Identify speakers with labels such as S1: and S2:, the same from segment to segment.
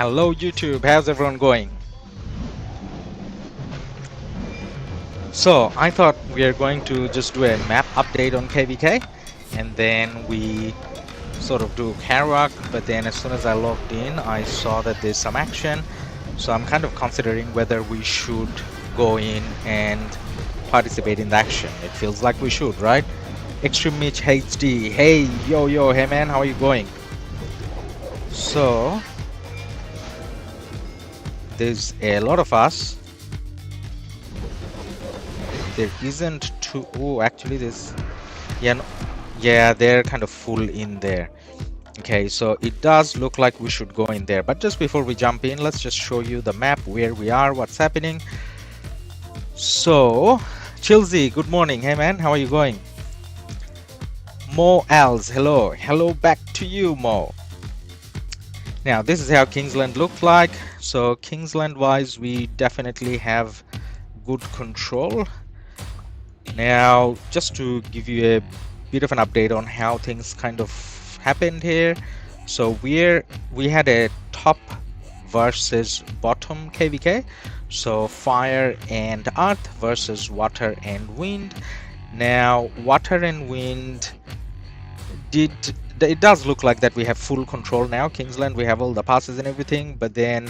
S1: Hello YouTube, how's everyone going? So I thought we are going to just do a map update on KvK and then we sort of do Karuak, but then as soon as I logged in I saw that there's some action, so I'm kind of considering whether we should go in and participate in the action. It feels like we should, right? Extreme Mitch HD, hey yo, hey man, how are you going? So there's a lot of us. There isn't too. Oh, actually, there's. Yeah, no, yeah, they're kind of full in there. Okay, so it does look like we should go in there. But just before we jump in, let's just show you the map, where we are, what's happening. So, Chilsey, good morning. Hey man, how are you going? Mo Als, hello back to you, Mo. Now this is how Kingsland looked like. So Kingsland wise, we definitely have good control. Now just to give you a bit of an update on how things kind of happened here. So we had a top versus bottom KvK. So fire and earth versus water and wind. Now water and wind it does look like that we have full control now. Kingsland, we have all the passes and everything, but then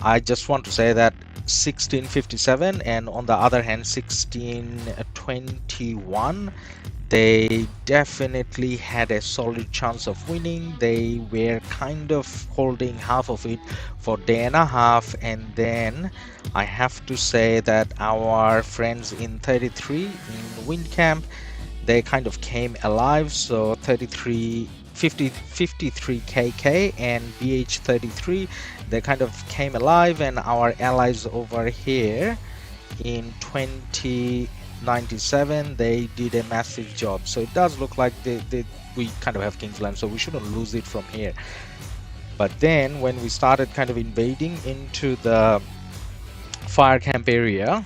S1: I just want to say that 1657 and on the other hand 1621, they definitely had a solid chance of winning. They were kind of holding half of it for a day and a half, and then I have to say that our friends in 33 in Wind Camp, they kind of came alive. So 53 53 KK and BH33, they kind of came alive, and our allies over here in 2097, they did a massive job. So it does look like we kind of have Kingsland, so we shouldn't lose it from here. But then when we started kind of invading into the fire camp area,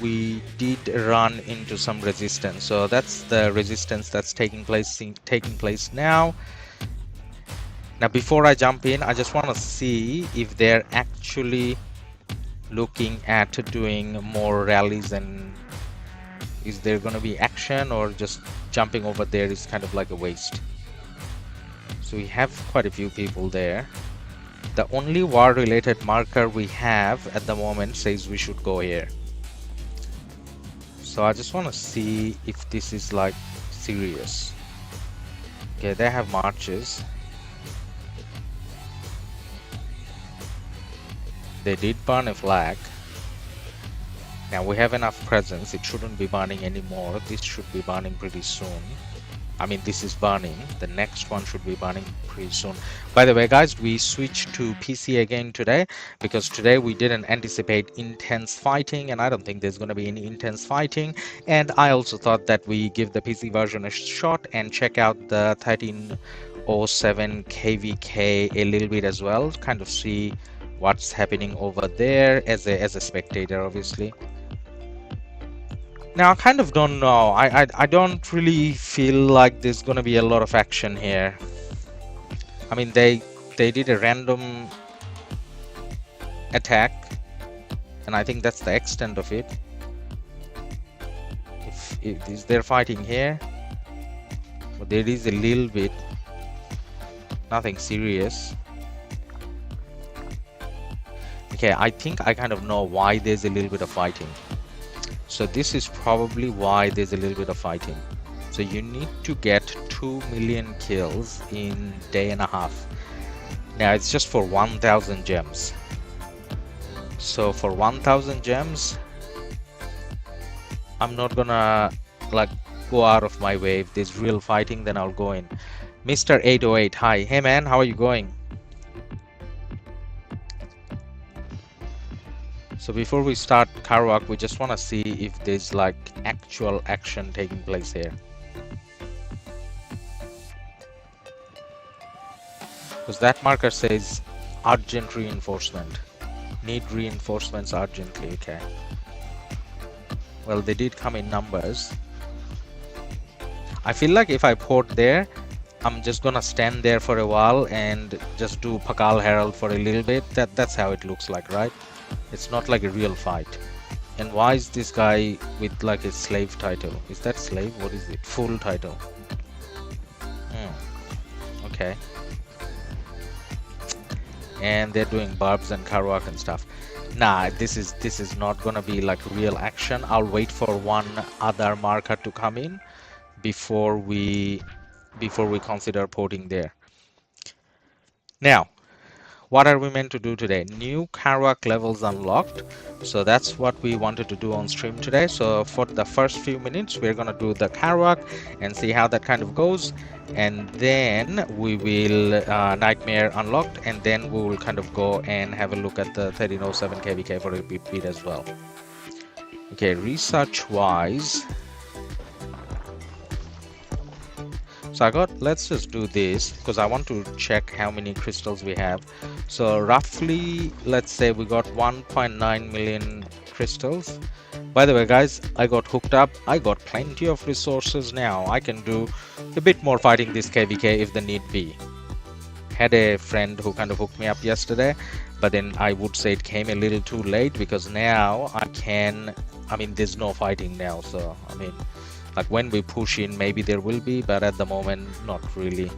S1: we did run into some resistance. So that's the resistance that's taking place now. Now before I jump in, I just want to see if they're actually looking at doing more rallies, and is there going to be action, or just jumping over there is kind of like a waste. So we have quite a few people there. The only war related marker we have at the moment says we should go here. So I just want to see if this is like serious. Okay, they have marches. They did burn a flag. Now we have enough presence. It shouldn't be burning anymore. This should be burning pretty soon. I mean, this is burning. The next one should be burning pretty soon. By the way, guys, we switched to PC again today because today we didn't anticipate intense fighting, and I don't think there's going to be any intense fighting. And I also thought that we give the PC version a shot and check out the 1307 KvK a little bit as well, kind of see what's happening over there as a spectator, obviously. Now I kind of don't know. I don't really feel like there's gonna be a lot of action here. I mean, they did a random attack, and I think that's the extent of it. If they're fighting here, But there is a little bit, nothing serious. Okay, I think I kind of know why there's a little bit of fighting. So this is probably why there's a little bit of fighting. So you need to get 2 million kills in day and a half. Now it's just for 1000 gems. So for 1000 gems, I'm not gonna like go out of my way. If there's real fighting, then I'll go in. Mr. 808, hi. Hey man, how are you going? So before we start Karuak, we just want to see if there's like actual action taking place here. Because that marker says urgent reinforcement. Need reinforcements urgently, okay. Well, they did come in numbers. I feel like if I port there, I'm just gonna stand there for a while and just do Pakal Herald for a little bit. That's how it looks like, right? It's not like a real fight. And why is this guy with like a slave title? Is that slave? What is it? Full title. Okay. And they're doing barbs and Karuak and stuff. Nah, this is not gonna be like real action. I'll wait for one other marker to come in before we consider porting there. Now, what are we meant to do today? New Karuak levels unlocked. So that's what we wanted to do on stream today. So for the first few minutes, we're gonna do the Karuak and see how that kind of goes. And then we will Nightmare unlocked, and then we will kind of go and have a look at the 1307 KvK for a bit as well. Okay, research wise. So let's just do this because I want to check how many crystals we have. So roughly, let's say we got 1.9 million crystals. By the way, guys, I got hooked up. I got plenty of resources now. I can do a bit more fighting this KvK if the need be. Had a friend who kind of hooked me up yesterday, but then I would say it came a little too late because now I mean, there's no fighting now. So, I mean, like when we push in, maybe there will be, but at the moment, not really.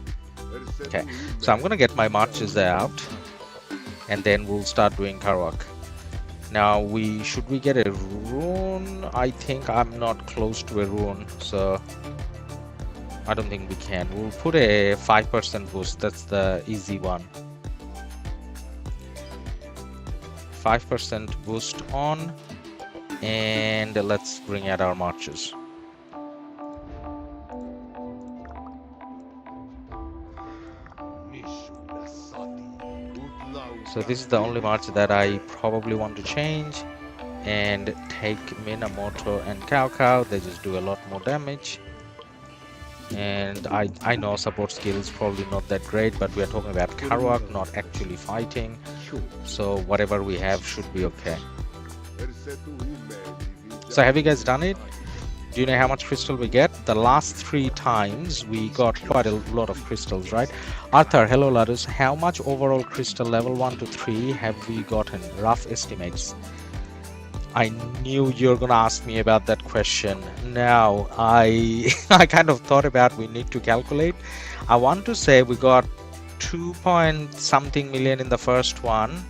S1: Okay, so I'm gonna get my marches out, and then we'll start doing Karuak. Now, should we get a rune? I think I'm not close to a rune, so I don't think we can. We'll put a 5% boost. That's the easy one. 5% boost on, and let's bring out our marches. So this is the only march that I probably want to change and take Minamoto and Kaukau. They just do a lot more damage. And I know support skill is probably not that great, but we are talking about Karuak, not actually fighting. So whatever we have should be okay. So have you guys done it? Do you know how much crystal we get? The last 3 times we got quite a lot of crystals, right? Arthur, hello Ladus. How much overall crystal level 1 to 3 have we gotten? Rough estimates. I knew you were gonna ask me about that question. Now I kind of thought about we need to calculate. I want to say we got 2-point-something million in the first one.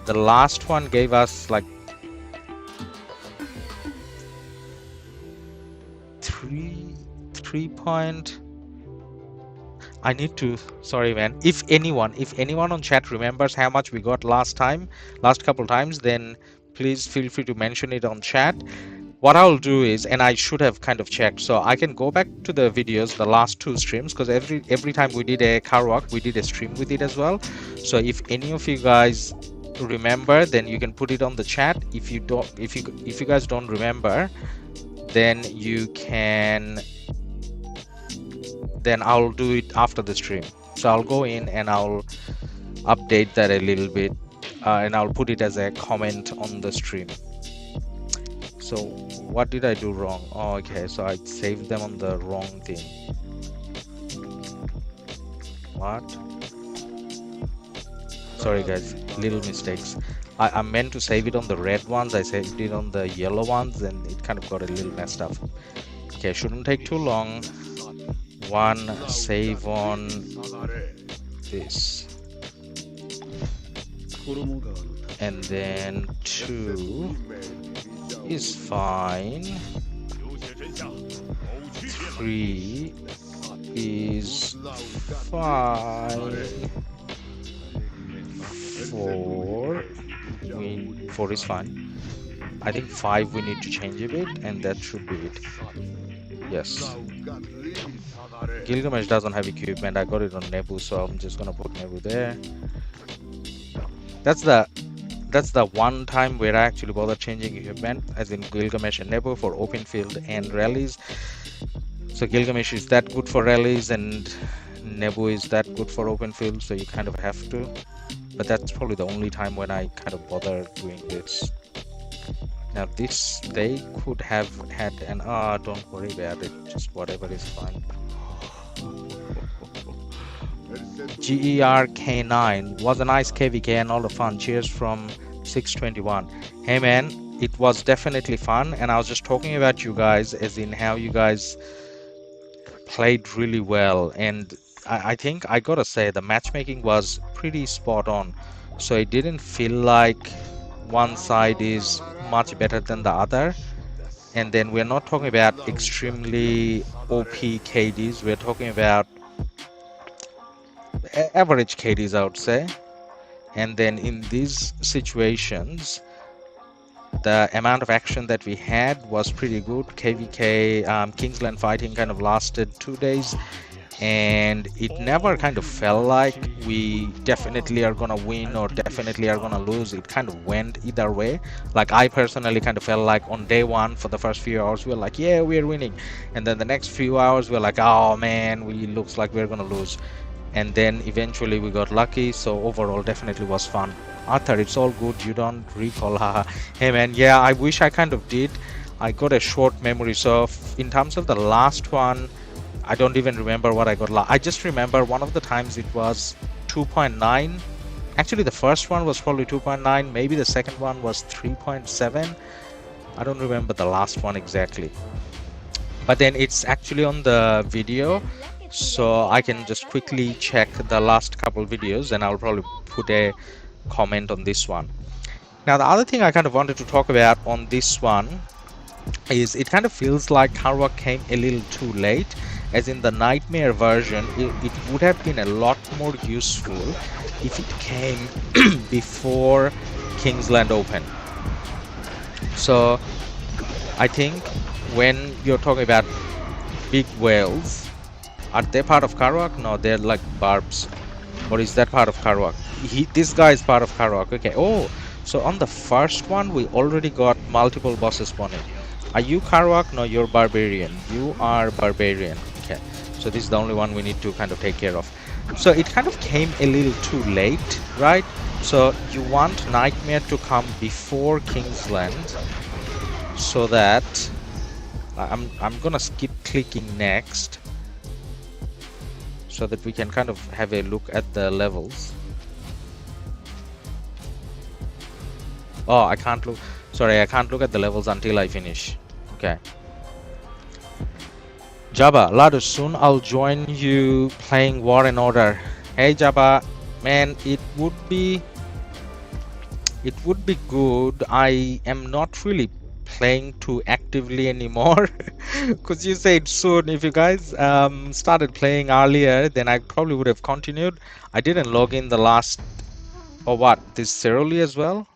S1: The last one gave us like 3 point. I need to, sorry man, if anyone on chat remembers how much we got last couple times, then please feel free to mention it on chat. What I'll do is, and I should have kind of checked, so I can go back to the videos, the last 2 streams, because every time we did a Karuak, we did a stream with it as well. So if any of you guys remember, then you can put it on the chat. If you guys don't remember, then I'll do it after the stream. So I'll go in and I'll update that a little bit, and I'll put it as a comment on the stream. So what did I do wrong? Oh, okay, so I saved them on the wrong thing. What? Sorry guys, little mistakes. I meant to save it on the red ones. I saved it on the yellow ones, and it kind of got a little messed up. Okay, shouldn't take too long. one, save on this, and then 2 is fine, 3 is fine, 4 is fine. I think 5 we need to change a bit, and that should be it. Yes. Gilgamesh doesn't have equipment. I got it on Nebu, so I'm just gonna put Nebu there. That's the one time where I actually bother changing equipment, as in Gilgamesh and Nebu for open field and rallies. So Gilgamesh is that good for rallies, and Nebu is that good for open field, so you kind of have to. But that's probably the only time when I kind of bother doing this. Now this, they could have had an, don't worry about it, just whatever is fine. GERK9 was a nice KvK and all the fun. Cheers from 621. Hey man, it was definitely fun, and I was just talking about you guys, as in how you guys played really well, and I think I gotta say the matchmaking was pretty spot on, so it didn't feel like one side is much better than the other. And then we're not talking about extremely OP KDs, we're talking about average KDs, I would say. And then in these situations, the amount of action that we had was pretty good. KvK Kingsland fighting kind of lasted 2 days, and it never kind of felt like we definitely are gonna win or definitely are gonna lose. It kind of went either way. Like I personally kind of felt like on day 1 for the first few hours we were like, yeah, we're winning, and then the next few hours we're like, oh man, we looks like we're gonna lose. And then eventually we got lucky, so overall definitely was fun. Arthur, it's all good, you don't recall, haha. Hey man, yeah, I wish I kind of did. I got a short memory, so in terms of the last one, I don't even remember what I got. I just remember one of the times it was 2.9. Actually the first one was probably 2.9, maybe the second one was 3.7. I don't remember the last one exactly, but then it's actually on the video, so I can just quickly check the last couple videos and I'll probably put a comment on this one. Now the other thing I kind of wanted to talk about on this one is it kind of feels like Karuak came a little too late, as in the Nightmare version it would have been a lot more useful if it came before Kingsland Open. So I think when you're talking about big whales, are they part of Karuak? No, they're like barbs. Or is that part of Karuak? This guy is part of Karuak. Okay. Oh, so on the first one we already got multiple bosses spawning. Are you Karuak? No, you're barbarian. You are barbarian. Okay, so this is the only one we need to kind of take care of. So it kind of came a little too late, right? So you want Nightmare to come before Kingsland, so that I'm gonna skip clicking next, so that we can kind of have a look at the levels. Oh, I can't look. Sorry, I can't look at the levels until I finish. Okay. Jabba, Ladus, soon I'll join you playing War and Order. Hey Jabba, man, it would be good. I am not really playing too actively anymore, because you said soon. If you guys started playing earlier, then I probably would have continued. I didn't log in the last, or what, this Ceroli as well,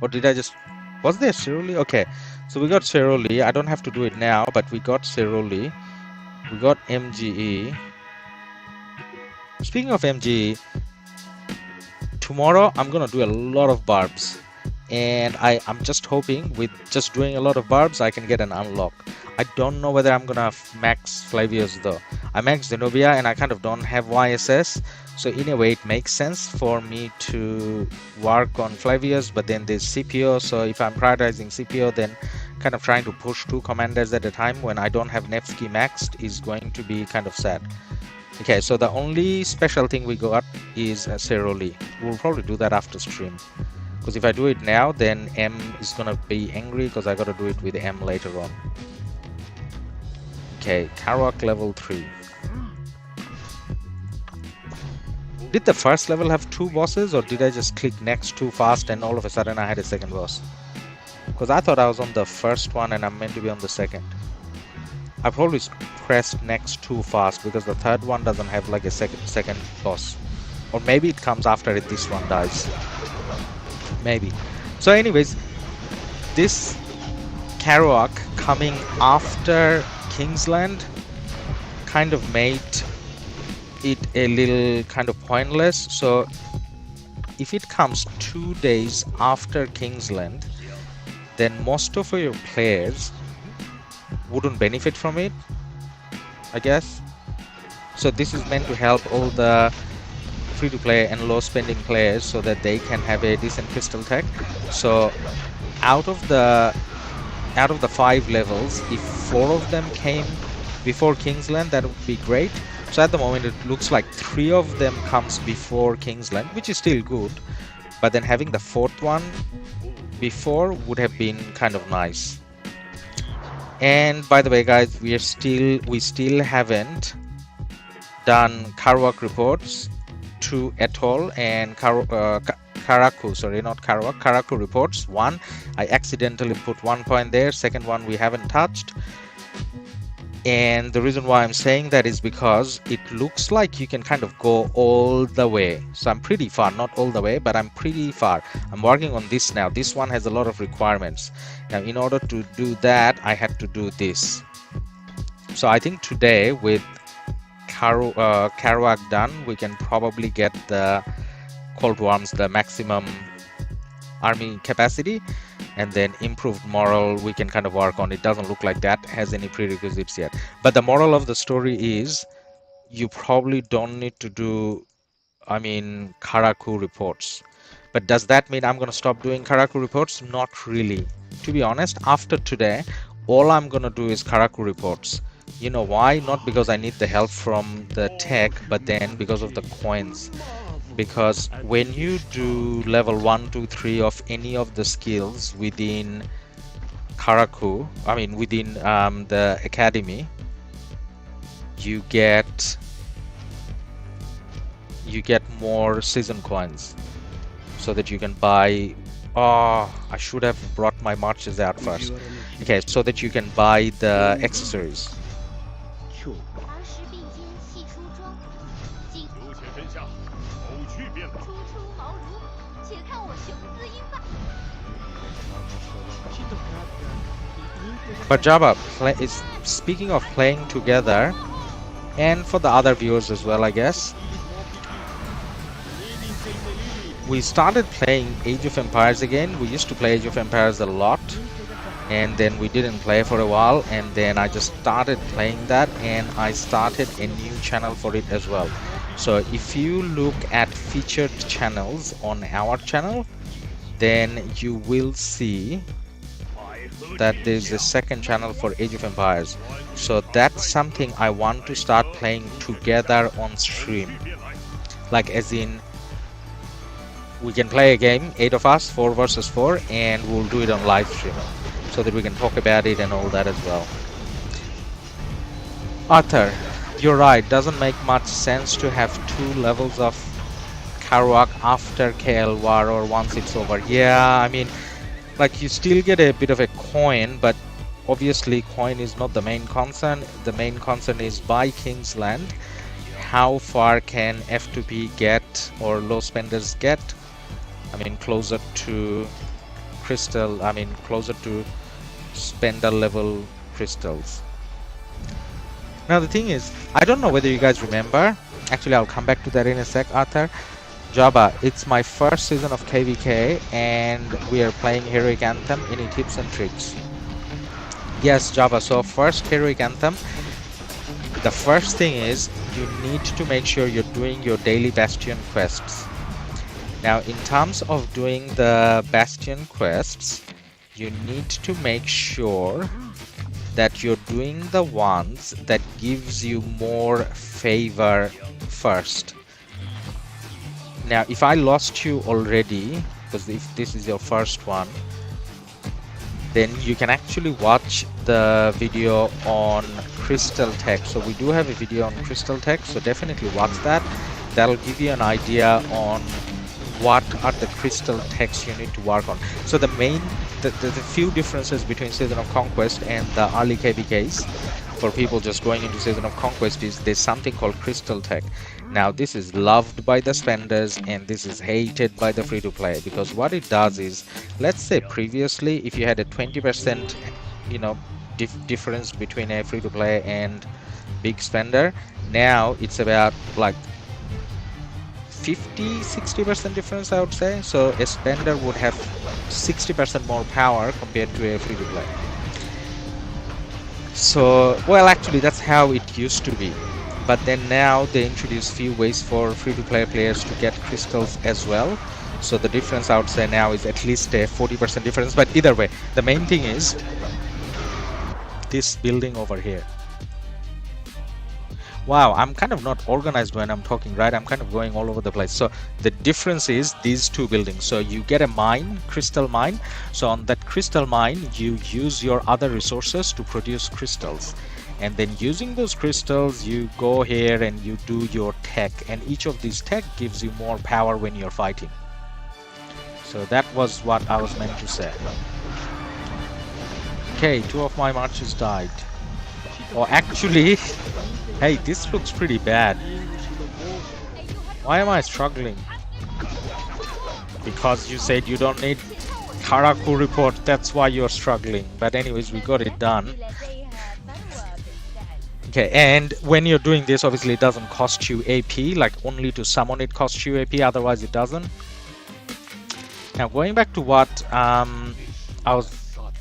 S1: or did I just, was there Ceroli? Okay, so we got Ceroli. I don't have to do it now, but we got Ceroli. We got MGE. Speaking of MGE, tomorrow I'm gonna do a lot of barbs, and I'm just hoping with just doing a lot of barbs I can get an unlock. I don't know whether I'm gonna max Flavius though. I maxed Zenobia and I kind of don't have YSS, so in a way it makes sense for me to work on Flavius, but then there's CPO, so if I'm prioritizing CPO, then kind of trying to push 2 commanders at a time when I don't have Nevsky maxed is going to be kind of sad. Okay, so the only special thing we got is Ceroli. We'll probably do that after stream, because if I do it now, then M is gonna be angry because I gotta do it with M later on. KvK, Karuak level 3. Did the first level have 2 bosses, or did I just click next too fast and all of a sudden I had a second boss? Because I thought I was on the first one and I'm meant to be on the second. I probably pressed next too fast because the third one doesn't have like a second boss. Or maybe it comes after it, this one dies. Maybe. So anyways, this Karuak coming after Kingsland kind of made it a little kind of pointless. So if it comes 2 days after Kingsland, then most of your players wouldn't benefit from it, I guess. So this is meant to help all the free-to-play and low-spending players so that they can have a decent crystal tech. So out of the 5 levels, if 4 of them came before Kingsland, that would be great. So at the moment it looks like 3 of them comes before Kingsland, which is still good, but then having the 4th one before would have been kind of nice. And by the way guys, we still haven't done Karuak reports to Atoll and Karaku, sorry, not Karuak, Karaku reports. 1, I accidentally put 1 point there, second one we haven't touched. And the reason why I'm saying that is because it looks like you can kind of go all the way. So I'm pretty far, not all the way, but I'm pretty far. I'm working on this now. This one has a lot of requirements. Now, in order to do that, I had to do this. So I think today with Karuak done, we can probably get the Cold Worms, the maximum army capacity, and then improved moral we can kind of work on. It doesn't look like that has any prerequisites yet, but the moral of the story is you probably don't need to do Karaku reports. But does that mean I'm going to stop doing Karaku reports? Not really, to be honest. After today, all I'm going to do is Karaku reports. You know why? Not because I need the help from the tech, but then because of the coins. Because when you do level 1, 2, 3 of any of the skills within Karaku, within the academy, you get more season coins so that you can buy. Oh, I should have brought my marches out first. Okay, so that you can buy the accessories. But Jabba, is speaking of playing together, and for the other viewers as well, I guess, we started playing Age of Empires again. We used to play Age of Empires a lot, and then we didn't play for a while, and then I just started playing that, and I started a new channel for it as well. So if you look at featured channels on our channel, then you will see that there's a second channel for Age of Empires. So that's something I want to start playing together on stream. Like as in, we can play a game, 8 of us, 4 versus 4, and we'll do it on live stream so that we can talk about it and all that as well. Arthur, you're right, doesn't make much sense to have 2 levels of Karuak after KL War or once it's over. Yeah, like you still get a bit of a coin, but obviously coin is not the main concern. The main concern is by Kingsland, how far can F2P get or low spenders get? Closer to crystal, closer to spender level crystals. Now the thing is, I don't know whether you guys remember, actually I'll come back to that in a sec, Arthur. Jabba, it's my first season of KvK and we are playing Heroic Anthem. Any tips and tricks? Yes, Jabba, so first Heroic Anthem, the first thing is you need to make sure you're doing your daily Bastion quests. Now in terms of doing the Bastion quests, you need to make sure that you're doing the ones that gives you more favor first. Now if I lost you already, because if this is your first one, then you can actually watch the video on Crystal Tech. So we do have a video on Crystal Tech, so definitely watch that. That'll give you an idea on what are the crystal techs you need to work on. So the few differences between Season of Conquest and the early KvKs for people just going into Season of Conquest is there's something called crystal tech. Now this is loved by the spenders and this is hated by the free-to-play, because what it does is, let's say previously if you had a 20% difference between a free-to-play and big spender, now it's about like 50-60% difference, I would say. So a spender would have 60% more power compared to a free-to-play. So, well, actually that's how it used to be, but then now they introduce few ways for free-to-play players to get crystals as well. So the difference I would say now is at least a 40% difference. But either way, the main thing is this building over here. Wow, I'm kind of not organized when I'm talking, right? I'm kind of going all over the place. So the difference is these two buildings. So you get a mine, crystal mine. So on that crystal mine, you use your other resources to produce crystals. And then using those crystals, you go here and you do your tech. And each of these tech gives you more power when you're fighting. So that was what I was meant to say. Okay, 2 of my marches died. Or actually... Hey, this looks pretty bad. Why am I struggling? Because you said you don't need Karauk report, that's why you're struggling. But anyways, we got it done. Okay, and when you're doing this, obviously it doesn't cost you AP, like only to summon it costs you AP, otherwise it doesn't. Now going back to what I was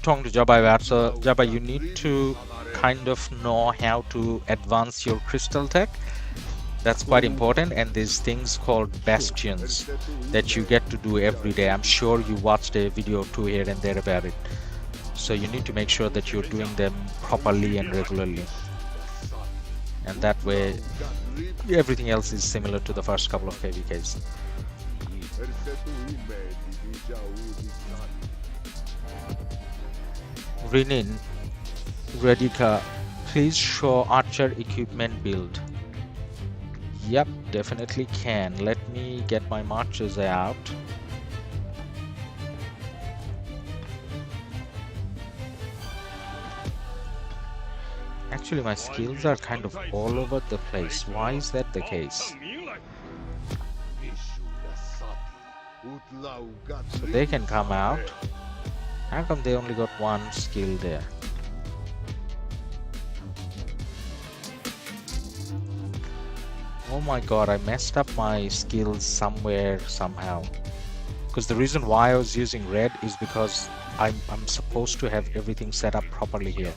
S1: talking to Jabba about, so Jabba, you need to kind of know how to advance your crystal tech. That's quite important, and there's things called bastions that you get to do every day. I'm sure you watched a video or two here and there about it, so you need to make sure that you're doing them properly and regularly, and that way everything else is similar to the first couple of KvKs. Rinin Radika, please show archer equipment build. Yep, definitely can. Let me get my marches out. Actually, my skills are kind of all over the place. Why is that the case? So they can come out. How come they only got one skill there? Oh my god, I messed up my skills somewhere, somehow. Because the reason why I was using red is because I'm supposed to have everything set up properly here.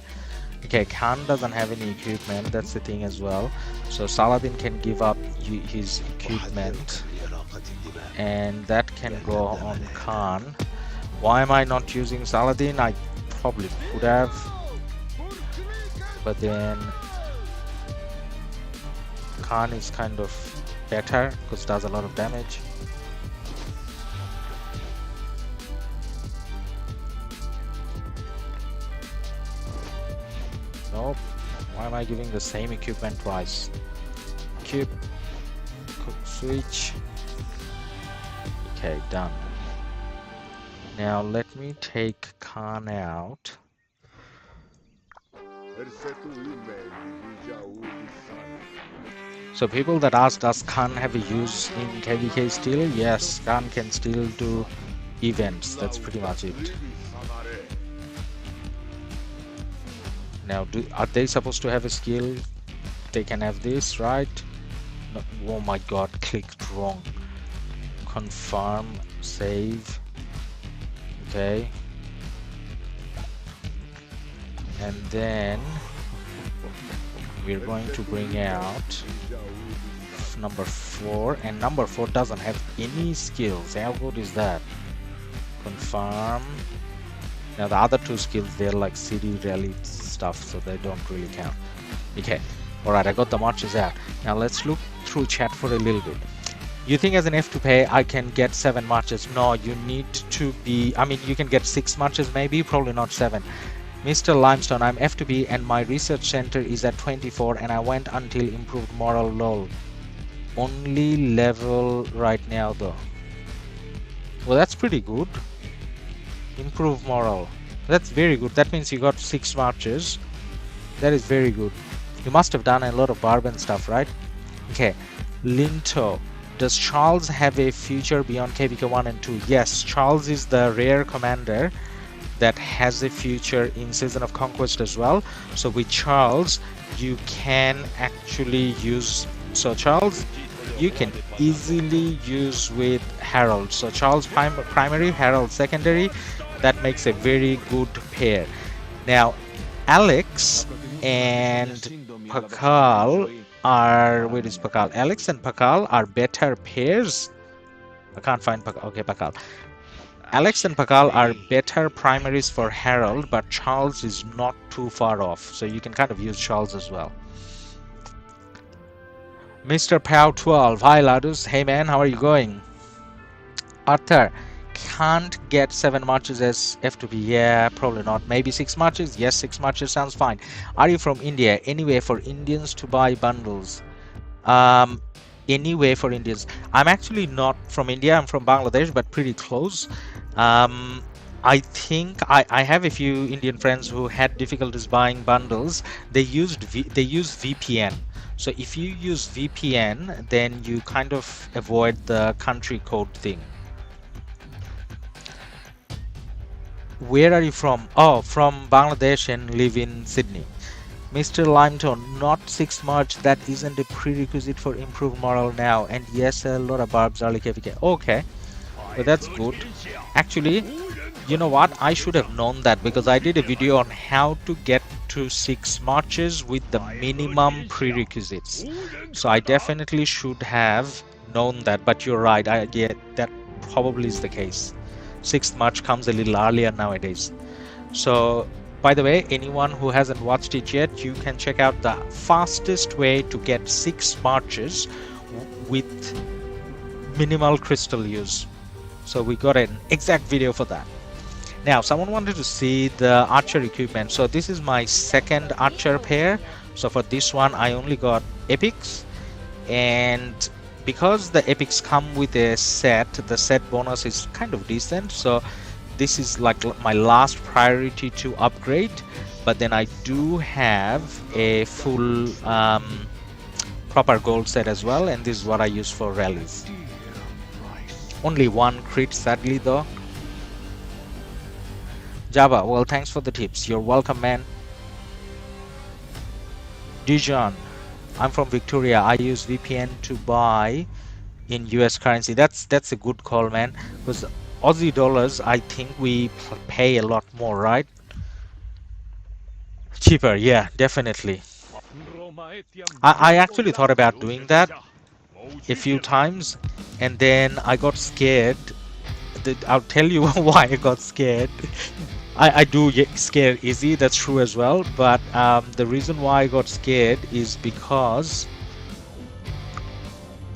S1: Okay, Khan doesn't have any equipment, that's the thing as well. So Saladin can give up his equipment, and that can go on Khan. Why am I not using Saladin? I probably could have, but then Khan is kind of better because it does a lot of damage. Nope. Why am I giving the same equipment twice? Equip, switch. Okay, done. Now let me take Khan out. So people that asked, does Khan have a use in KvK still? Yes, Khan can still do events. That's pretty much it. Now, are they supposed to have a skill? They can have this, right? No, oh my god, clicked wrong. Confirm, save. Okay. And then we're going to bring out number 4, and number 4 doesn't have any skills. How good is that? Confirm. Now the other 2 skills, they're like city rally stuff, so they don't really count. Okay, alright, I got the marches out. Now let's look through chat for a little bit. You think as an F to pay I can get 7 marches? No, you need to be, I mean, you can get 6 marches maybe, probably not 7. Mr. Limestone, I'm F to B and my research center is at 24 and I went until improved moral lol. Only level right now though. Well, that's pretty good. Improve moral. That's very good. That means you got 6 marches. That is very good. You must have done a lot of barb and stuff, right? Okay. Linto. Does Charles have a future beyond KvK 1 and 2? Yes, Charles is the rare commander that has a future in Season of Conquest as well. So with Charles, you can actually use... So Charles, you can easily use with Harold. So Charles primary, Harold secondary. That makes a very good pair. Now, Alex and Pakal are... Where is Pakal? Alex and Pakal are better pairs. I can't find Pakal. Okay, Pakal. Alex and Pakal are better primaries for Harold, but Charles is not too far off. So you can kind of use Charles as well. Mr. Pow 12. Hi, Ladus. Hey, man. How are you going? Arthur. Can't get 7 marches as F2P. Yeah, probably not. Maybe 6 marches. Yes, 6 marches sounds fine. Are you from India? Anyway, for Indians to buy bundles. Anyway, for Indians. I'm actually not from India. I'm from Bangladesh, but pretty close. I think I have a few Indian friends who had difficulties buying bundles. They use VPN. So if you use VPN, then you kind of avoid the country code thing. Where are you from? Oh, from Bangladesh and live in Sydney. Mr. Limestone, not 6 March. That isn't a prerequisite for improved moral now. And yes, a lot of barbs early KvK. Okay, well, that's good. Actually, you know what? I should have known that because I did a video on how to get to 6 marches with the minimum prerequisites. So I definitely should have known that. But you're right. That probably is the case. 6th March comes a little earlier nowadays. So, by the way, anyone who hasn't watched it yet, you can check out the fastest way to get 6 marches with minimal crystal use. So we got an exact video for that. Now, someone wanted to see the archer equipment. So this is my 2nd archer pair. So for this one, I only got epics, and because the epics come with a set, the set bonus is kind of decent. So this is like my last priority to upgrade. But then I do have a full proper gold set as well, and this is what I use for rallies. Only 1 crit sadly though. Java, well, thanks for the tips. You're welcome, man. Dijon, I'm from Victoria. I use VPN to buy in US currency. That's a good call, man. Because Aussie dollars, I think we pay a lot more, right? Cheaper, yeah, definitely. I actually thought about doing that a few times, and then I got scared. I'll tell you why I got scared. I do get scared easy, that's true as well, but the reason why I got scared is because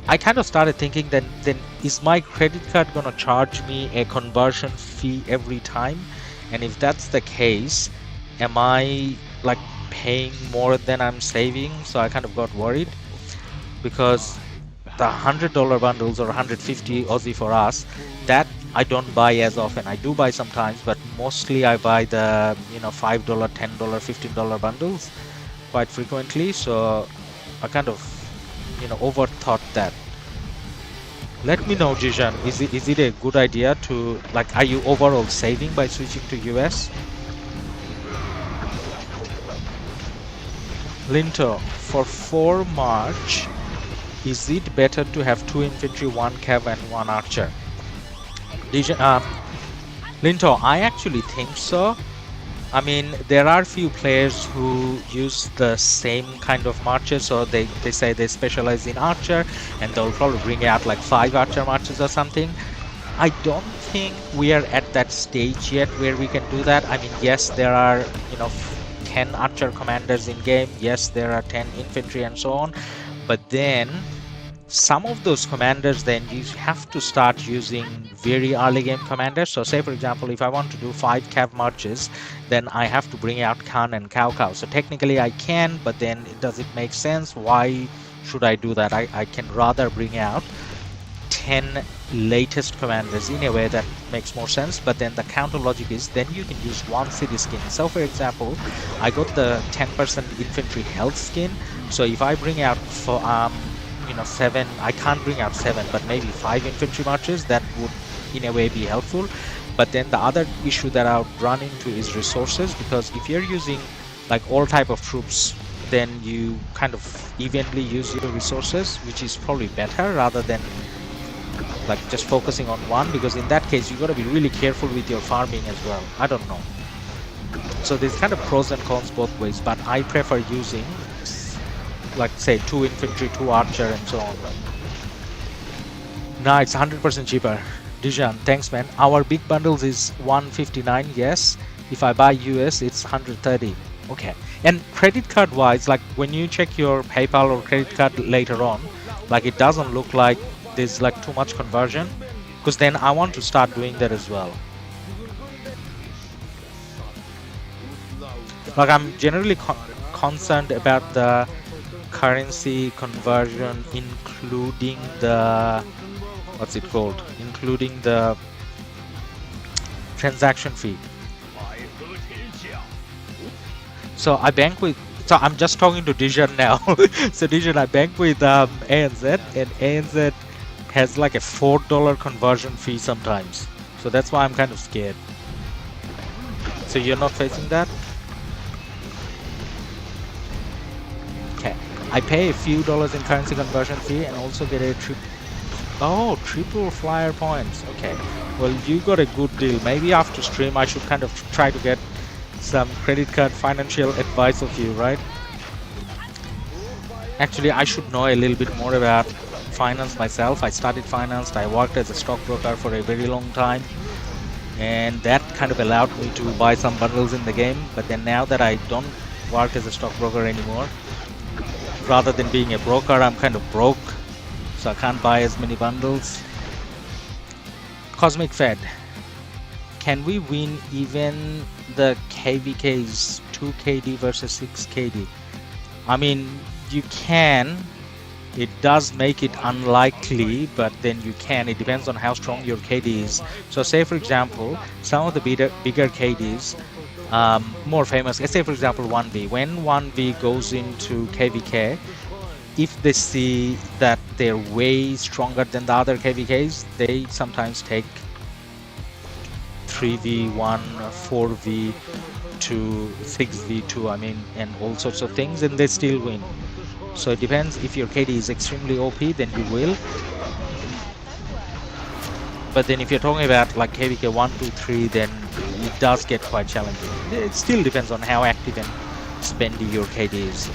S1: I kind of started thinking that then is my credit card gonna charge me a conversion fee every time? And if that's the case, am I like paying more than I'm saving? So I kind of got worried, because the $100 bundles or 150 Aussie for us, that I don't buy as often. I do buy sometimes, but mostly I buy the $5, $10, $15 bundles quite frequently. So I kind of overthought that. Let me know, Jijan, is it a good idea to, like, are you overall saving by switching to US? Linto, for 4 March, is it better to have 2 infantry, 1 cav and 1 archer? Linto, I actually think so. I mean, there are few players who use the same kind of marches, so they say they specialize in archer, and they'll probably bring out like 5 archer marches or something. I don't think we are at that stage yet where we can do that. I mean, yes, there are 10 archer commanders in game. Yes, there are 10 infantry and so on. But then some of those commanders, then you have to start using very early game commanders. So say for example, if I want to do 5 cav marches, then I have to bring out Khan and Karuak. So technically I can, but then does it make sense? Why should I do that? I can rather bring out 10 latest commanders in a way that makes more sense. But then the counter logic is then you can use one city skin. So for example, I got the 10% infantry health skin. So if I bring out for 7, I can't bring out 7, but maybe 5 infantry marches, that would in a way be helpful. But then the other issue that I would run into is resources, because if you're using like all type of troops, then you kind of evenly use your resources, which is probably better rather than like just focusing on one, because in that case you got to be really careful with your farming as well. I don't know. So there's kind of pros and cons both ways, but I prefer using like say 2 infantry, 2 archer and so on. Nah, it's 100% cheaper. Dijan, thanks man. Our big bundles is 159, yes. If I buy US, it's 130. Okay. And credit card wise, like when you check your PayPal or credit card later on, like it doesn't look like there's like too much conversion, because then I want to start doing that as well. Like I'm generally concerned about the currency conversion, including the what's it called, including the transaction fee. So I bank with, so I'm just talking to Dijan now. So Dijan, I bank with ANZ, and ANZ has like a $4 conversion fee sometimes. So that's why I'm kind of scared. So you're not facing that? Okay. I pay a few dollars in currency conversion fee and also get a triple flyer points. Okay. Well, you got a good deal. Maybe after stream I should kind of try to get some credit card financial advice of you, right? Actually, I should know a little bit more about finance myself. I studied finance. I worked as a stockbroker for a very long time, and that kind of allowed me to buy some bundles in the game. But then now that I don't work as a stockbroker anymore, rather than being a broker, I'm kind of broke, so I can't buy as many bundles. Cosmic Fed, can we win even the KvK's 2 KD versus 6 KD? I mean, you can. It does make it unlikely, but then you can. It depends on how strong your KD is. So say for example, some of the bigger KDs, more famous, let's say for example 1V. When 1V goes into KvK, if they see that they're way stronger than the other KvKs, they sometimes take 3v1, 4v2, 6v2, I mean, and all sorts of things, and they still win. So it depends. If your KD is extremely OP, then you will. But then if you're talking about like KvK 1, 2, 3, then it does get quite challenging. It still depends on how active and spendy your KD is.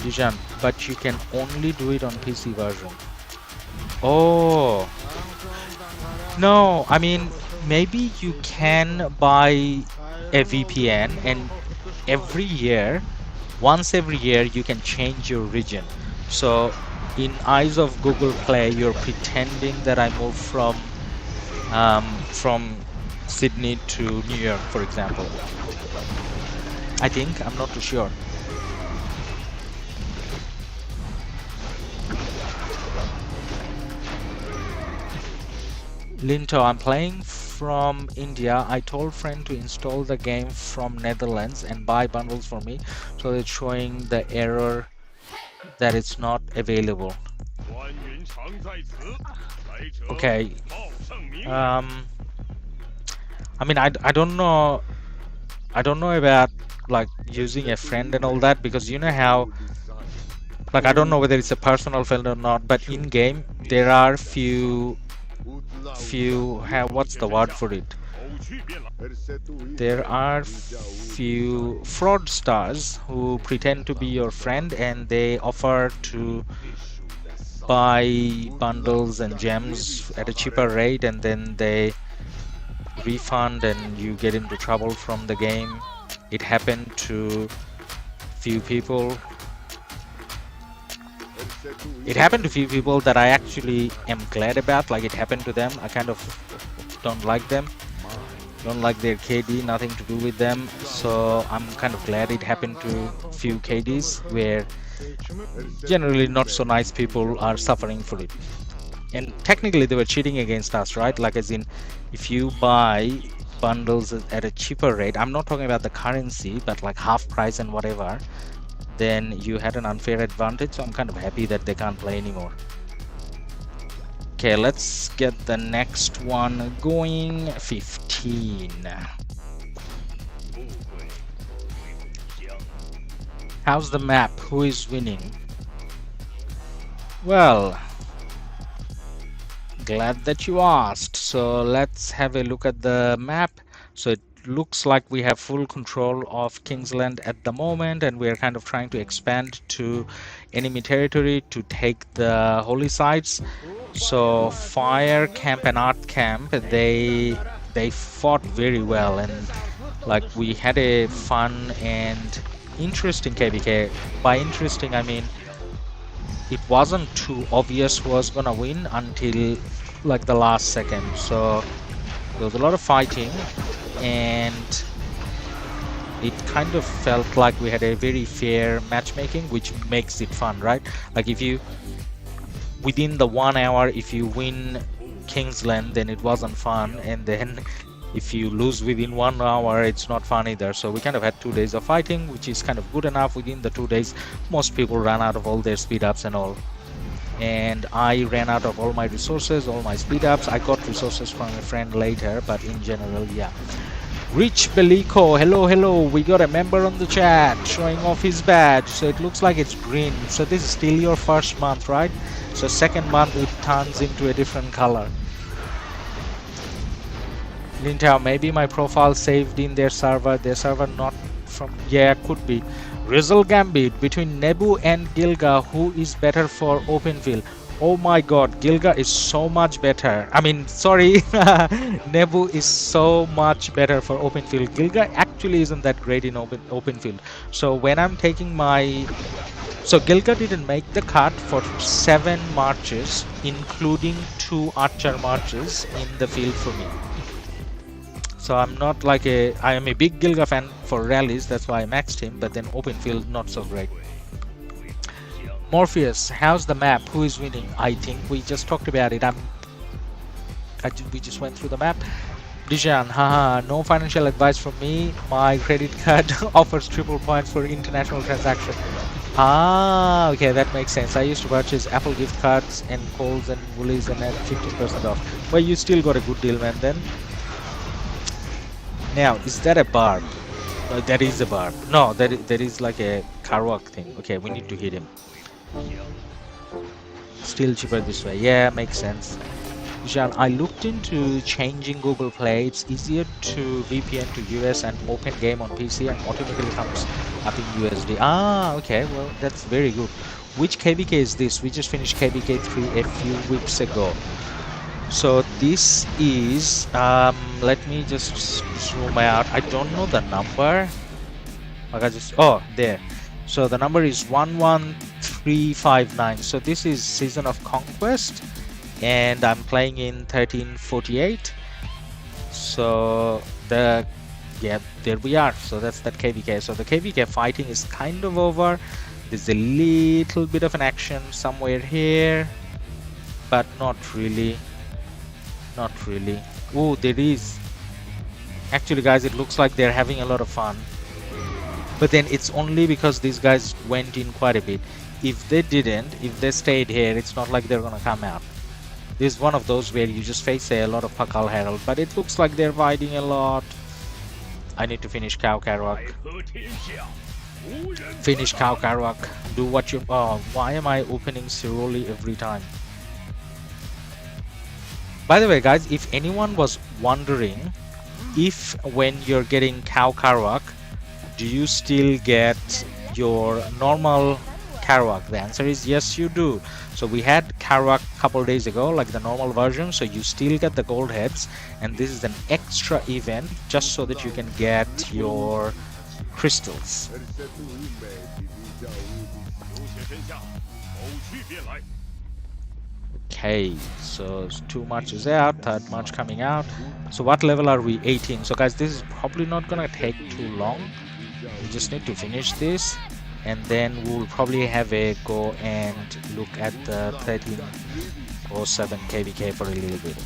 S1: Dijan, but you can only do it on PC version. Oh. No, I mean, maybe you can buy a VPN, and once every year you can change your region. So in eyes of Google Play, you're pretending that I moved from Sydney to New York, for example. I think, I'm not too sure. Linto, I'm playing from India. I told friend to install the game from Netherlands and buy bundles for me, so it's showing the error that it's not available. Okay. I mean, I don't know about like using a friend and all that, because you know how, like, I don't know whether it's a personal friend or not, but in game there are few what's the word for it? There are few fraudsters who pretend to be your friend, and they offer to buy bundles and gems at a cheaper rate, and then they refund and you get into trouble from the game. It happened to few people. It happened to few people that I actually am glad about. Like, it happened to them. I kind of don't like them. Don't like their KD, nothing to do with them. So I'm kind of glad it happened to few KDs where generally not so nice people are suffering for it. And technically they were cheating against us, right? Like, as in, if you buy bundles at a cheaper rate, I'm not talking about the currency, but like half price and whatever, then you had an unfair advantage. So I'm kind of happy that they can't play anymore. Okay, let's get the next one going. 15. How's the map? Who is winning? Well, glad that you asked. So let's have a look at the map. So it looks like we have full control of Kingsland at the moment, and we are kind of trying to expand to enemy territory to take the holy sites. So Fire Camp and Art Camp, they fought very well, and like we had a fun and interesting KvK. By interesting, I mean it wasn't too obvious who was gonna win until like the last second. So there was a lot of fighting, and it kind of felt like we had a very fair matchmaking, which makes it fun, right? Like, if you within the 1 hour, if you win Kingsland, then it wasn't fun, and then if you lose within 1 hour, it's not fun either. So we kind of had 2 days of fighting, which is kind of good enough. Within the 2 days, most people ran out of all their speed ups and all, and I ran out of all my resources, all my speed ups. I got resources from a friend later, but in general, yeah. Rich Belico, hello, we got a member on the chat showing off his badge. So it looks like it's green. So this is still your first month, right? So second month it turns into a different color. Lintao, maybe my profile saved in their server not from, yeah, could be. Rizal Gambit, between Nebu and Gilga, who is better for open field? Oh my god, Gilga is so much better. I mean, sorry, Nebu is so much better for open field. Gilga actually isn't that great in open field. So when I'm taking my... So Gilga didn't make the cut for 7 marches, including 2 archer marches in the field for me. So I'm not like a... I am a big Gilga fan for rallies, that's why I maxed him, but then open field not so great. Morpheus, how's the map? Who is winning? I think we just talked about it. We just went through the map. Dijan, haha, no financial advice from me. My credit card offers triple points for international transaction. Ah, okay, that makes sense. I used to purchase Apple gift cards and Kohl's and Woolies and had 50% off. But you still got a good deal, man, then. Now, is that a barb? That is a barb. No, there is like a Karuak thing. Okay, we need to hit him. Still cheaper this way. Yeah, makes sense. Jean, I looked into changing Google Play. It's easier to VPN to US and open game on PC and automatically comes up in USD. Ah, okay. Well, that's very good. Which KvK is this? We just finished KvK 3 a few weeks ago. So this is let me just zoom out. I don't know the number. Oh, there. So the number is 11359. So this is Season of Conquest, and I'm playing in 1348. So there we are. So that's that KvK. So the KvK fighting is kind of over. There's a little bit of an action somewhere here, but not really. Not really. Oh, there is. Actually, guys, it looks like they're having a lot of fun. But then it's only because these guys went in quite a bit. If they didn't, if they stayed here, it's not like they're gonna come out. This is one of those where you just face a lot of Pakal Herald, but it looks like they're fighting a lot. I need to finish Karauk. Finish Karauk. Do what you... Oh, why am I opening Ciroli every time? By the way, guys, if anyone was wondering if when you're getting Karauk, do you still get your normal Karuak? The answer is yes, you do. So we had Karuak a couple days ago, like the normal version, so you still get the gold heads, and this is an extra event just so that you can get your crystals. Okay, so 2 marches out, 3rd march coming out. So what level are we? 18. So guys, this is probably not gonna take too long. We just need to finish this, and then we'll probably have a go and look at the 1307 KvK for a little bit.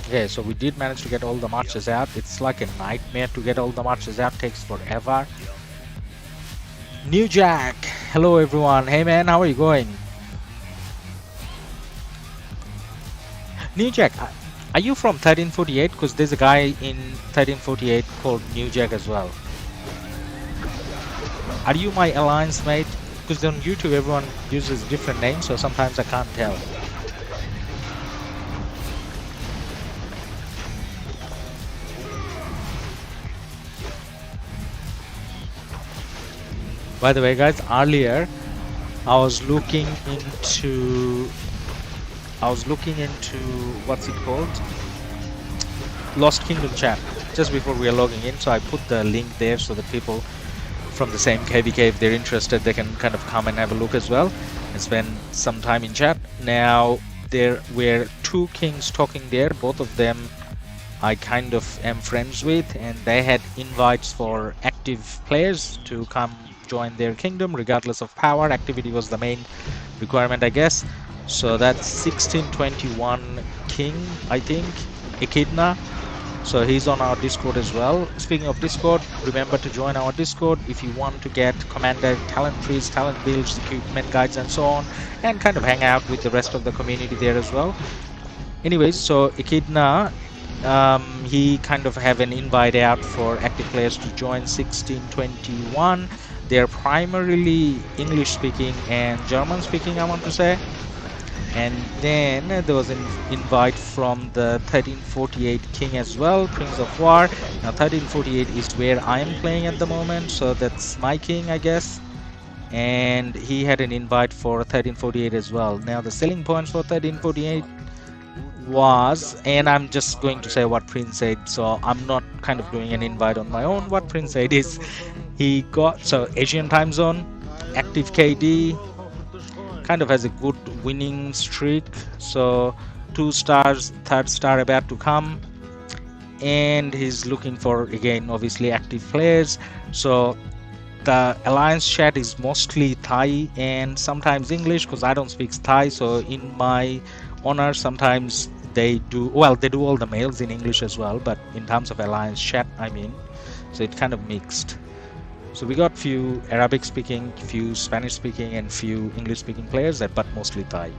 S1: Okay, so we did manage to get all the marches out. It's like a nightmare to get all the marches out, takes forever. New Jack, hello everyone. Hey man, how are you going? New Jack, are you from 1348? Because there's a guy in 1348 called New Jack as well. Are you my alliance mate? Because on YouTube everyone uses different names, so sometimes I can't tell. By the way, guys, earlier I was looking into what's it called? Lost Kingdom chat just before we are logging in, so I put the link there so that people from the same KvK, if they're interested, they can kind of come and have a look as well and spend some time in chat. Now there were 2 kings talking there, both of them I kind of am friends with, and they had invites for active players to come join their kingdom regardless of power. Activity was the main requirement, I guess. So that's 1621 king, I think, Echidna. So he's on our Discord as well. Speaking of Discord, remember to join our Discord if you want to get commander talent trees, talent builds, equipment guides and so on, and kind of hang out with the rest of the community there as well. Anyways, so Echidna, he kind of have an invite out for active players to join 1621. They're primarily English speaking and German speaking, I want to say. And then there was an invite from the 1348 king as well, Prince of War. Now 1348 is where I am playing at the moment, so that's my king, I guess. And he had an invite for 1348 as well. Now the selling points for 1348 was, and I'm just going to say what Prince said, so I'm not kind of doing an invite on my own. What Prince said is he got, so Asian time zone, active KD, kind of has a good winning streak, so 2 stars, 3rd star about to come, and he's looking for, again, obviously active players. So the alliance chat is mostly Thai and sometimes English, because I don't speak Thai, so in my honor sometimes they do, well, they do all the mails in English as well, but in terms of alliance chat, I mean, so it's kind of mixed. So we got few Arabic speaking, few Spanish speaking, and few English speaking players, but mostly Thai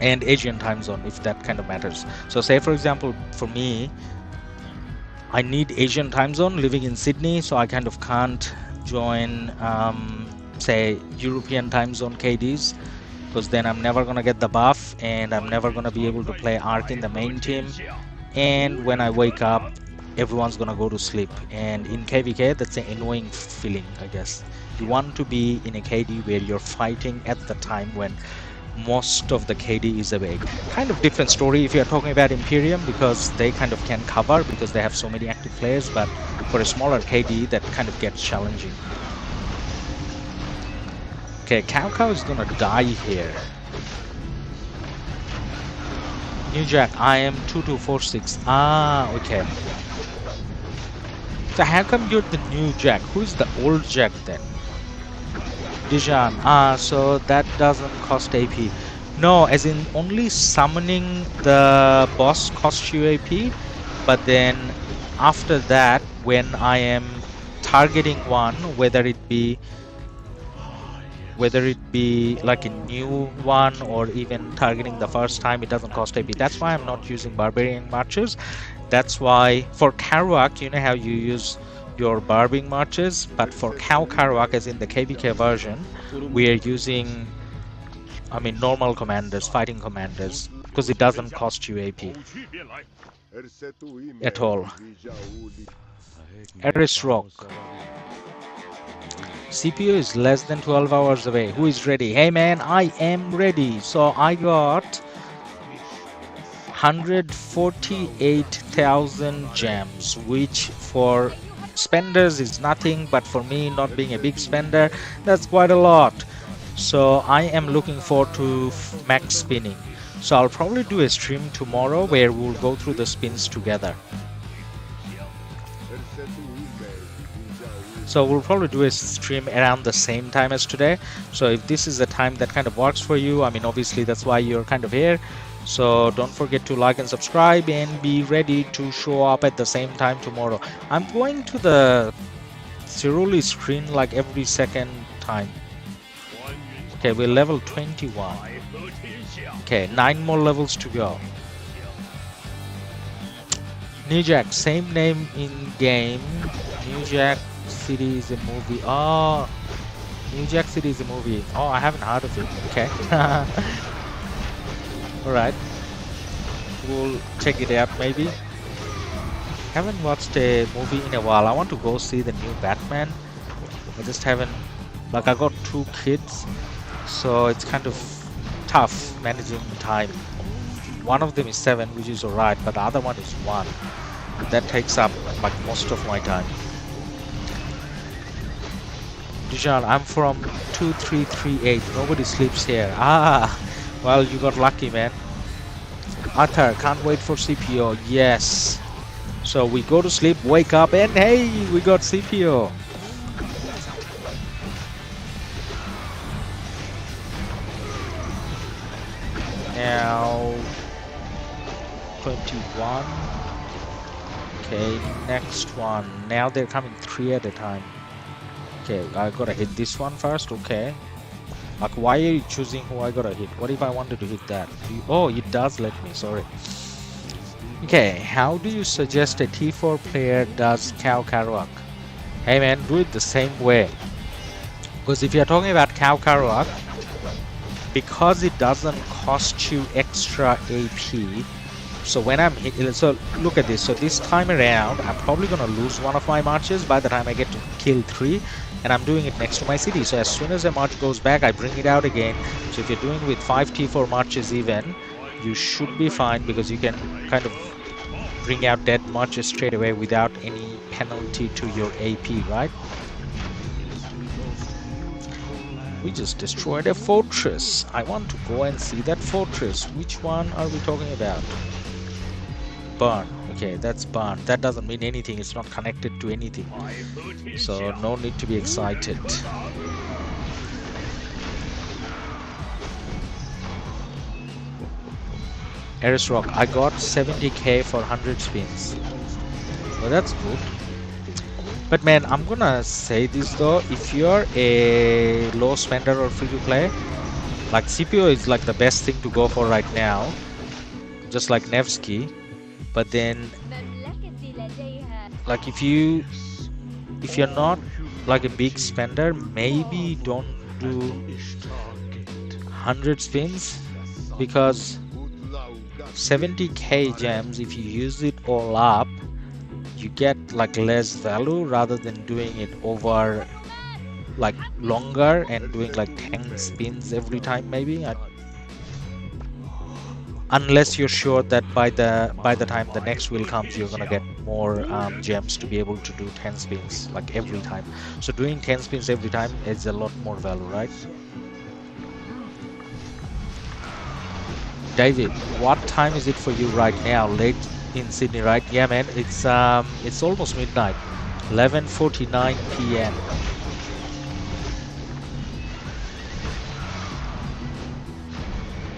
S1: and Asian time zone, if that kind of matters. So say for example, for me, I need Asian time zone living in Sydney, so I kind of can't join say European time zone KDs, because then I'm never gonna get the buff and I'm never gonna be able to play Ark in the main team, and when I wake up everyone's gonna go to sleep, and in KvK that's an annoying feeling, I guess. You want to be in a KD where you're fighting at the time when most of the KD is awake. Kind of different story if you're talking about Imperium, because they kind of can cover because they have so many active players, but for a smaller KD that kind of gets challenging. Okay, KvK is gonna die here. New Jack, I am 2246. Ah, okay. So how come you're the new Jack? Who's the old Jack then? Dijan. Ah, so that doesn't cost AP. No, as in only summoning the boss costs you AP, but then after that, when I am targeting one, whether it be like a new one or even targeting the first time, it doesn't cost AP. That's why I'm not using Barbarian Marches. That's why for Karuak, you know how you use your Barbing Marches, but for Karuak, as in the KvK version, we are using, I mean, normal commanders, fighting commanders, because it doesn't cost you AP at all. Eris Rock. CPU is less than 12 hours away. Who is ready? Hey man, I am ready. So I got 148,000 gems, which for spenders is nothing, but for me, not being a big spender, that's quite a lot. So I am looking forward to max spinning. So I'll probably do a stream tomorrow where we'll go through the spins together. So we'll probably do a stream around the same time as today. So if this is a time that kind of works for you, I mean, obviously that's why you're kind of here. So don't forget to like and subscribe and be ready to show up at the same time tomorrow. I'm going to the Ciruli screen like every second time. Okay, we're level 21. Okay, 9 more levels to go. New Jack, same name in game. New Jack City is a movie. Oh, New Jack City is a movie. Oh, I haven't heard of it. Okay. Alright. We'll check it out maybe. Haven't watched a movie in a while. I want to go see the new Batman. I just haven't. Like, I got 2 kids. So it's kind of tough managing time. One of them is 7, which is alright, but the other one is 1. That takes up like most of my time. Dujan, I'm from 2338. Nobody sleeps here. Ah, well, you got lucky, man. Arthur, can't wait for CPO. Yes. So we go to sleep, wake up, and hey, we got CPO. Now 21. Okay, next one. Now they're coming 3 at a time. Okay, I gotta hit this one first. Okay, like, why are you choosing who I gotta hit? What if I wanted to hit that? Oh, it does let me. Sorry. Okay, how do you suggest a T4 player does Karuak? Hey man, do it the same way. Because if you're talking about Karuak, because it doesn't cost you extra AP. So when I'm hit, so look at this. So this time around, I'm probably gonna lose one of my marches by the time I get to kill 3, and I'm doing it next to my city. So as soon as a march goes back, I bring it out again. So if you're doing with 5 T4 marches even, you should be fine because you can kind of bring out dead marches straight away without any penalty to your AP, right? We just destroyed a fortress. I want to go and see that fortress. Which one are we talking about? Burn. Okay, that's burn. That doesn't mean anything. It's not connected to anything. So no need to be excited. Eris Rock, I got 70k for 100 spins. Well, that's good. But man, I'm gonna say this though, if you're a low spender or free to play, like CPO is like the best thing to go for right now, just like Nevsky. But then, like if you're not like a big spender, maybe don't do 100 spins, because 70k gems, if you use it all up, you get like less value rather than doing it over like longer and doing like 10 spins every time maybe. Unless you're sure that by the time the next wheel comes, you're gonna get more gems to be able to do 10 spins like every time. So doing 10 spins every time is a lot more value, right? David, what time is it for you right now? Late in Sydney, right? Yeah, man, it's almost midnight, 11:49 p.m.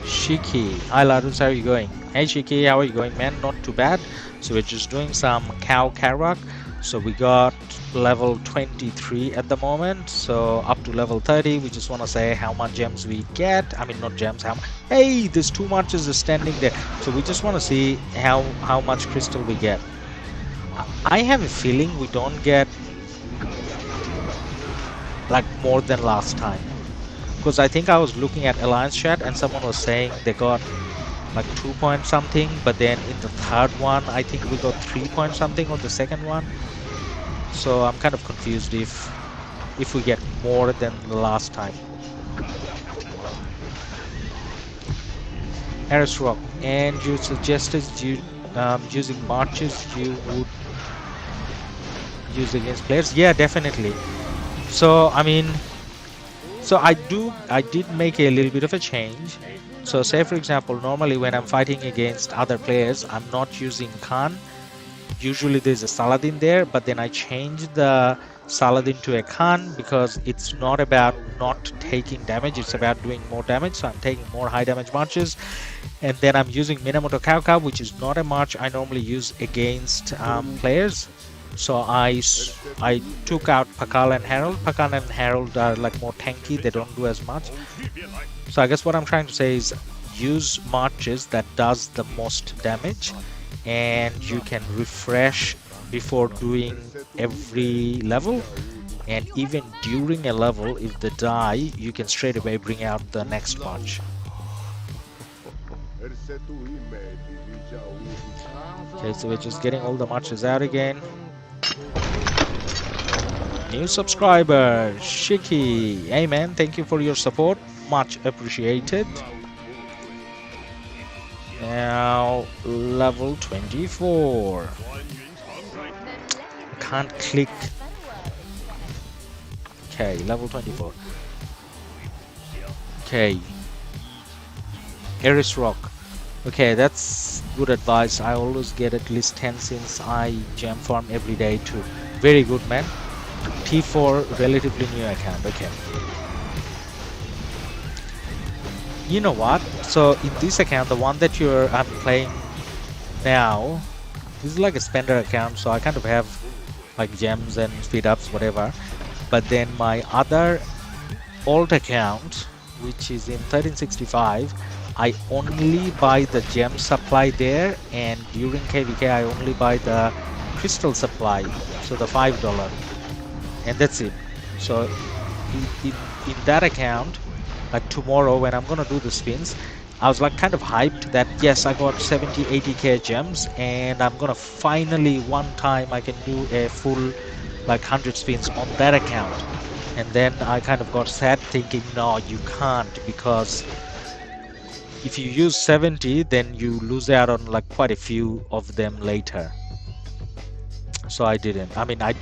S1: Shiki, hi Ladus, how are you going? Hey Shiki, how are you going, man? Not too bad. So we're just doing some Karauk. So we got level 23 at the moment, so up to level 30. We just want to say how much gems we get. I mean, not gems, how hey, there's 2 marches is standing there, so we just want to see how much crystal we get. I have a feeling we don't get like more than last time, because I think I was looking at Alliance chat and someone was saying they got like 2 point something, but then in the third one I think we got 3 point something on the second one. So I'm kind of confused if we get more than the last time. Harris Rock, and you suggested you using marches you would use against players. Yeah, definitely. So I mean, so I did make a little bit of a change. So say for example, normally when I'm fighting against other players, I'm not using Khan. Usually there's a Saladin there, but then I changed the Saladin to a Khan because it's not about not taking damage, it's about doing more damage. So I'm taking more high damage marches. And then I'm using Minamoto Karuak, which is not a march I normally use against players. So I took out Pakal and Herald. Pakal and Herald are like more tanky, they don't do as much. So I guess what I'm trying to say is use marches that does the most damage, and you can refresh before doing every level, and even during a level if they die you can straight away bring out the next march. Okay, so we're just getting all the marches out again. New subscriber Shiki, hey man, thank you for your support, much appreciated. Now level 24. Can't click. Okay, level 24. Okay, Eris Rock. Okay, that's good advice. I always get at least 10 since I gem farm every day too. Very good, man. T4 relatively new account. Okay. You know what? So in this account, the one that I'm playing now, this is like a spender account, so I kind of have like gems and speed ups, whatever. But then my other alt account, which is in 1365, I only buy the gem supply there, and during KvK I only buy the crystal supply, so the $5, and that's it. So in that account, like tomorrow when I'm gonna do the spins, I was like kind of hyped that yes, I got 70-80k gems, and I'm gonna finally one time I can do a full like 100 spins on that account. And then I kind of got sad thinking, no, you can't, because if you use 70 then you lose out on like quite a few of them later. So I didn't. I mean, I'm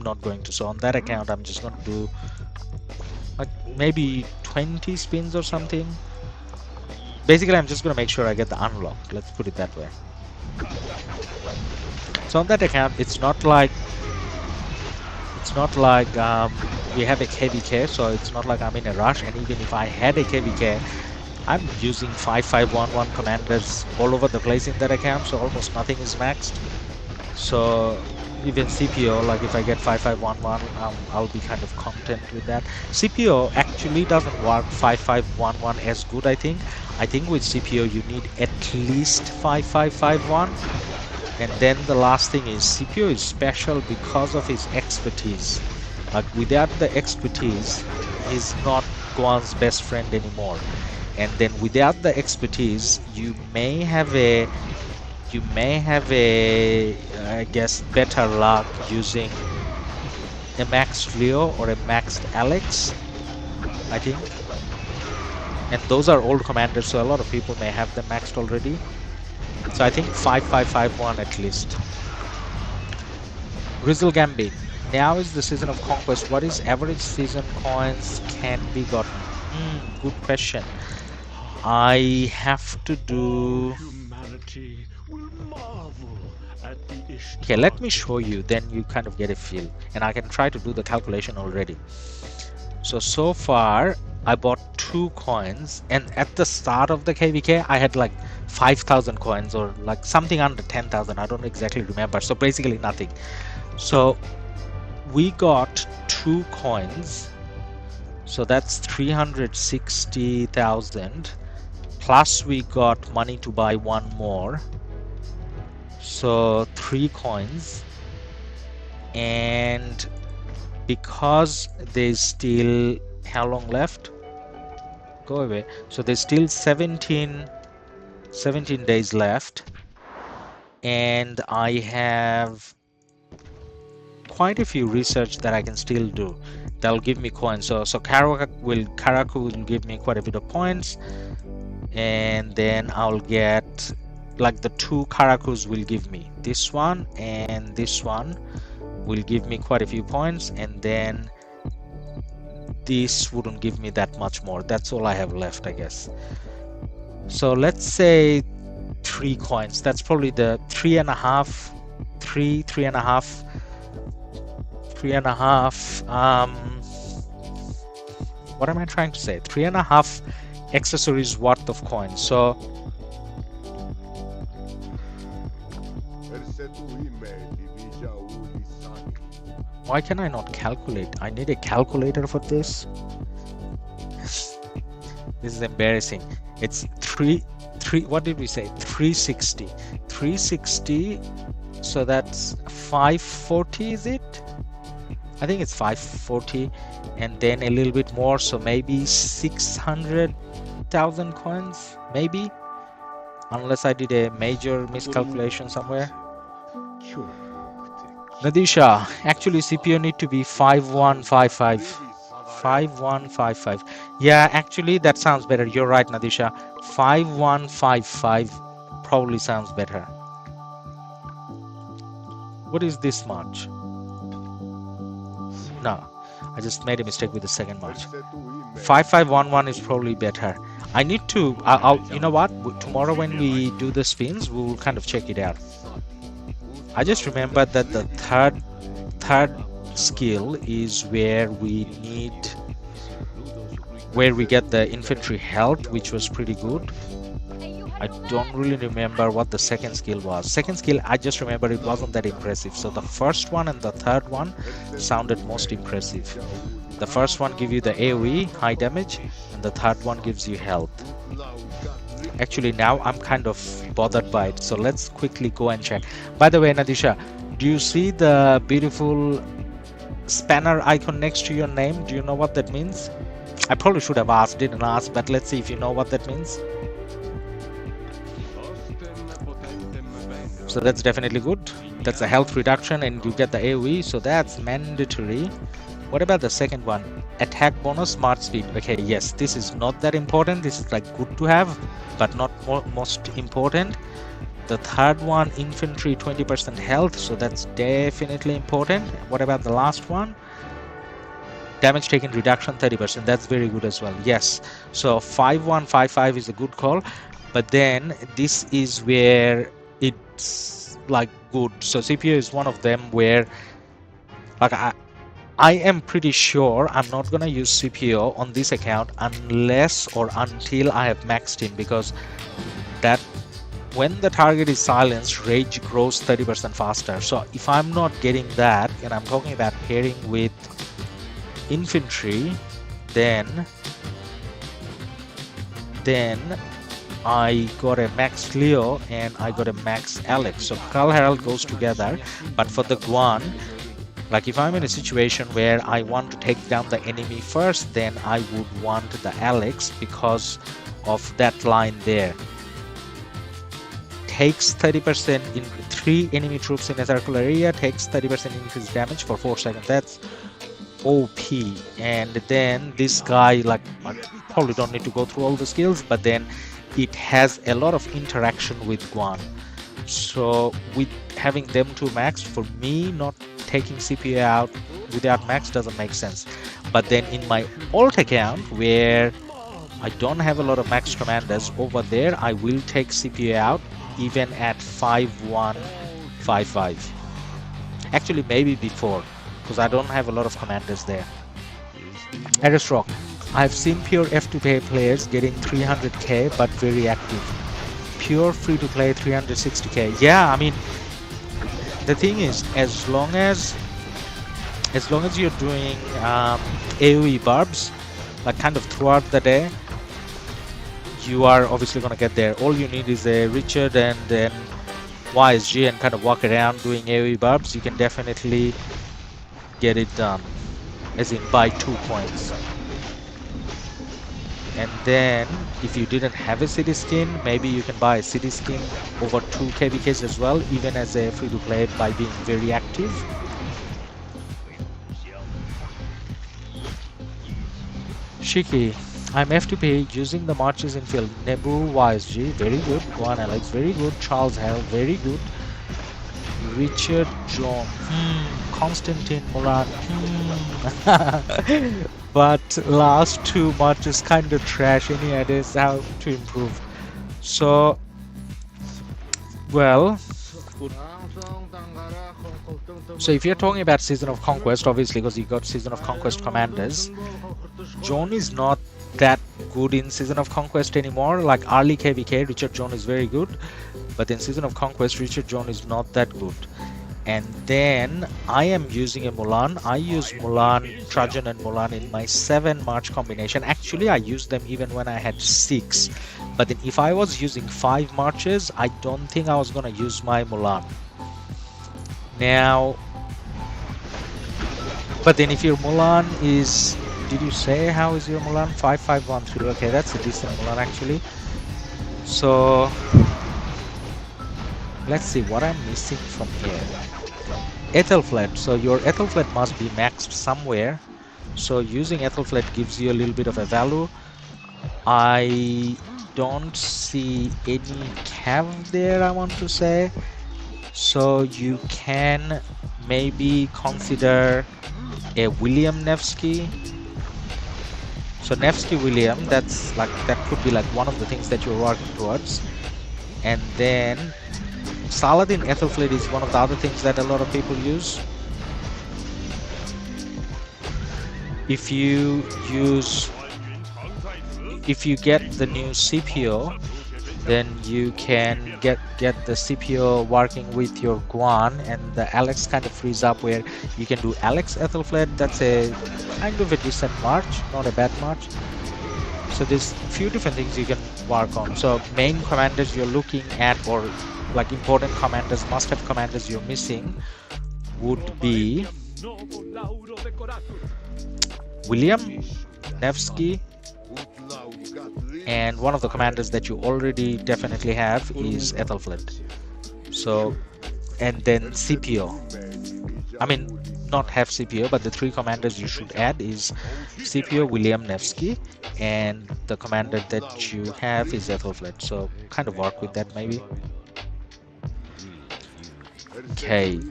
S1: not going to. So on that account I'm just going to do like maybe 20 spins or something. Basically I'm just going to make sure I get the unlock, let's put it that way. So on that account it's not like we have a KvK, so it's not like I'm in a rush. And even if I had a KvK, I'm using 5511 commanders all over the place in that account, so almost nothing is maxed. So even CPO, like if I get 5511, I'll be kind of content with that. CPO actually doesn't work 5511 as good, I think. I think with CPO you need at least 5551. And then the last thing is CPO is special because of his expertise. Like without the expertise, he's not Guan's best friend anymore. And then without the expertise, you may have a I guess better luck using a maxed Leo or a maxed Alex, I think. And those are old commanders, so a lot of people may have them maxed already. So I think 5551 at least. Grizzle Gambit. Now is the season of conquest. What is average season coins can be gotten? Good question. I have to do. Okay, let me show you, then you kind of get a feel, and I can try to do the calculation already. So far I bought 2 coins, and at the start of the KvK I had like 5,000 coins or like something under 10,000. I don't exactly remember, so basically nothing. So we got 2 coins, so that's 360,000, plus we got money to buy 1 more, so 3 coins. And because there's still, how long left? Go away. So there's still 17 days left, and I have quite a few research that I can still do that'll give me coins. So Karauk will give me quite a bit of points, and then I'll get like the 2 Karakus will give me this one, and this one will give me quite a few points, and then this wouldn't give me that much more. That's all I have left, I guess. So let's say 3 coins. That's probably the 3.5, 3.5. What am I trying to say? 3.5 accessories worth of coins. So why can I not calculate? I need a calculator for this. This is embarrassing. It's what did we say? 360. 360. So that's 540, is it? I think it's 540, and then a little bit more, so maybe 600,000 coins, maybe, unless I did a major miscalculation somewhere. Nadisha, actually CPU need to be 5155. 5155. Yeah, actually that sounds better. You're right, Nadisha. 5155 probably sounds better. What is this much? No, I just made a mistake with the second march. 5511 is probably better. I need to, you know what? Tomorrow when we do the spins, we will kind of check it out. I just remember that the third skill is where we get the infantry health, which was pretty good. I don't really remember what the second skill was. Second skill, I just remember it wasn't that impressive. So the first one and the third one sounded most impressive. The first one gives you the AoE, high damage, and the third one gives you health. Actually, now I'm kind of bothered by it. So let's quickly go and check. By the way, Nadisha, do you see the beautiful spanner icon next to your name? Do you know what that means? I probably should have asked, didn't ask, but let's see if you know what that means. So that's definitely good. That's a health reduction and you get the AoE, so that's mandatory. What about the second one? Attack bonus, smart speed. Okay, yes, this is not that important. This is like good to have, but not most important. The third one, infantry 20% health, so that's definitely important. What about the last one? Damage taken reduction 30%. That's very good as well. Yes, so 5155 is a good call, but then this is where it's like good. So CPU is one of them where like I am pretty sure I'm not gonna use CPO on this account unless or until I have maxed in, because that when the target is silenced, rage grows 30% faster. So if I'm not getting that, and I'm talking about pairing with infantry, then I got a max Leo and I got a max Alex. So Carl Herald goes together, but for the Guan, like if I'm in a situation where I want to take down the enemy first, then I would want the Alex because of that line there. Takes 30% in 3 enemy troops in a circular area, takes 30% increased damage for 4 seconds. That's OP. And then this guy, like, I probably don't need to go through all the skills, but then it has a lot of interaction with Guan. So with having them two maxed, for me not taking CPU out without max doesn't make sense. But then in my alt account where I don't have a lot of max commanders, over there I will take CPU out even at 5155. Actually maybe before, because I don't have a lot of commanders there. RoK, I've seen pure F2P players getting 300k but very active. Pure free-to-play 360k. Yeah, I mean, the thing is, as long as you're doing AoE barbs, like kind of throughout the day, you are obviously gonna get there. All you need is a Richard and then YSG and kind of walk around doing AoE barbs. You can definitely get it done, as in buy 2 points. And then if you didn't have a city skin, maybe you can buy a city skin over 2 KvKs as well, even as a free-to-play, by being very active. Shiki, I'm FTP using the marches in field. Nebu YSG, very good. Juan Alex, very good. Charles Harold, very good. Richard John, Constantine Moran, but last two marches kind of trash. Any ideas how to improve? So, well, so if you're talking about Season of Conquest, obviously because you got Season of Conquest commanders, John is not that good in Season of Conquest anymore. Like early KvK, Richard John is very good, but in Season of Conquest, Richard John is not that good. And then I am using a Mulan. I use Mulan, Trajan and Mulan in my 7 March combination. Actually, I used them even when I had 6. But then if I was using 5 marches, I don't think I was going to use my Mulan. Now, but then if your Mulan is, did you say how is your Mulan? 5513. Okay, that's a decent Mulan actually. So let's see what I'm missing from here. Ethelflaed. So your Ethelflaed must be maxed somewhere. So using Ethelflaed gives you a little bit of a value. I don't see any cav there, I want to say. So you can maybe consider a William Nevsky. So Nevsky William, that's like, that could be like one of the things that you're working towards. And then Saladin Ethelflaed is one of the other things that a lot of people use. If you get the new CPO, then you can get the CPO working with your Guan, and the Alex kind of frees up where you can do Alex Ethelflaed. That's a kind of a decent march, not a bad march. So there's a few different things you can work on. So main commanders you're looking at, or like important commanders, must-have commanders you're missing, would be William, Nevsky, and one of the commanders that you already definitely have is Ethelflaed. So, and then CPO. I mean, not have CPO, but the 3 commanders you should add is CPO, William, Nevsky, and the commander that you have is Ethelflaed. So kind of work with that maybe. Okay,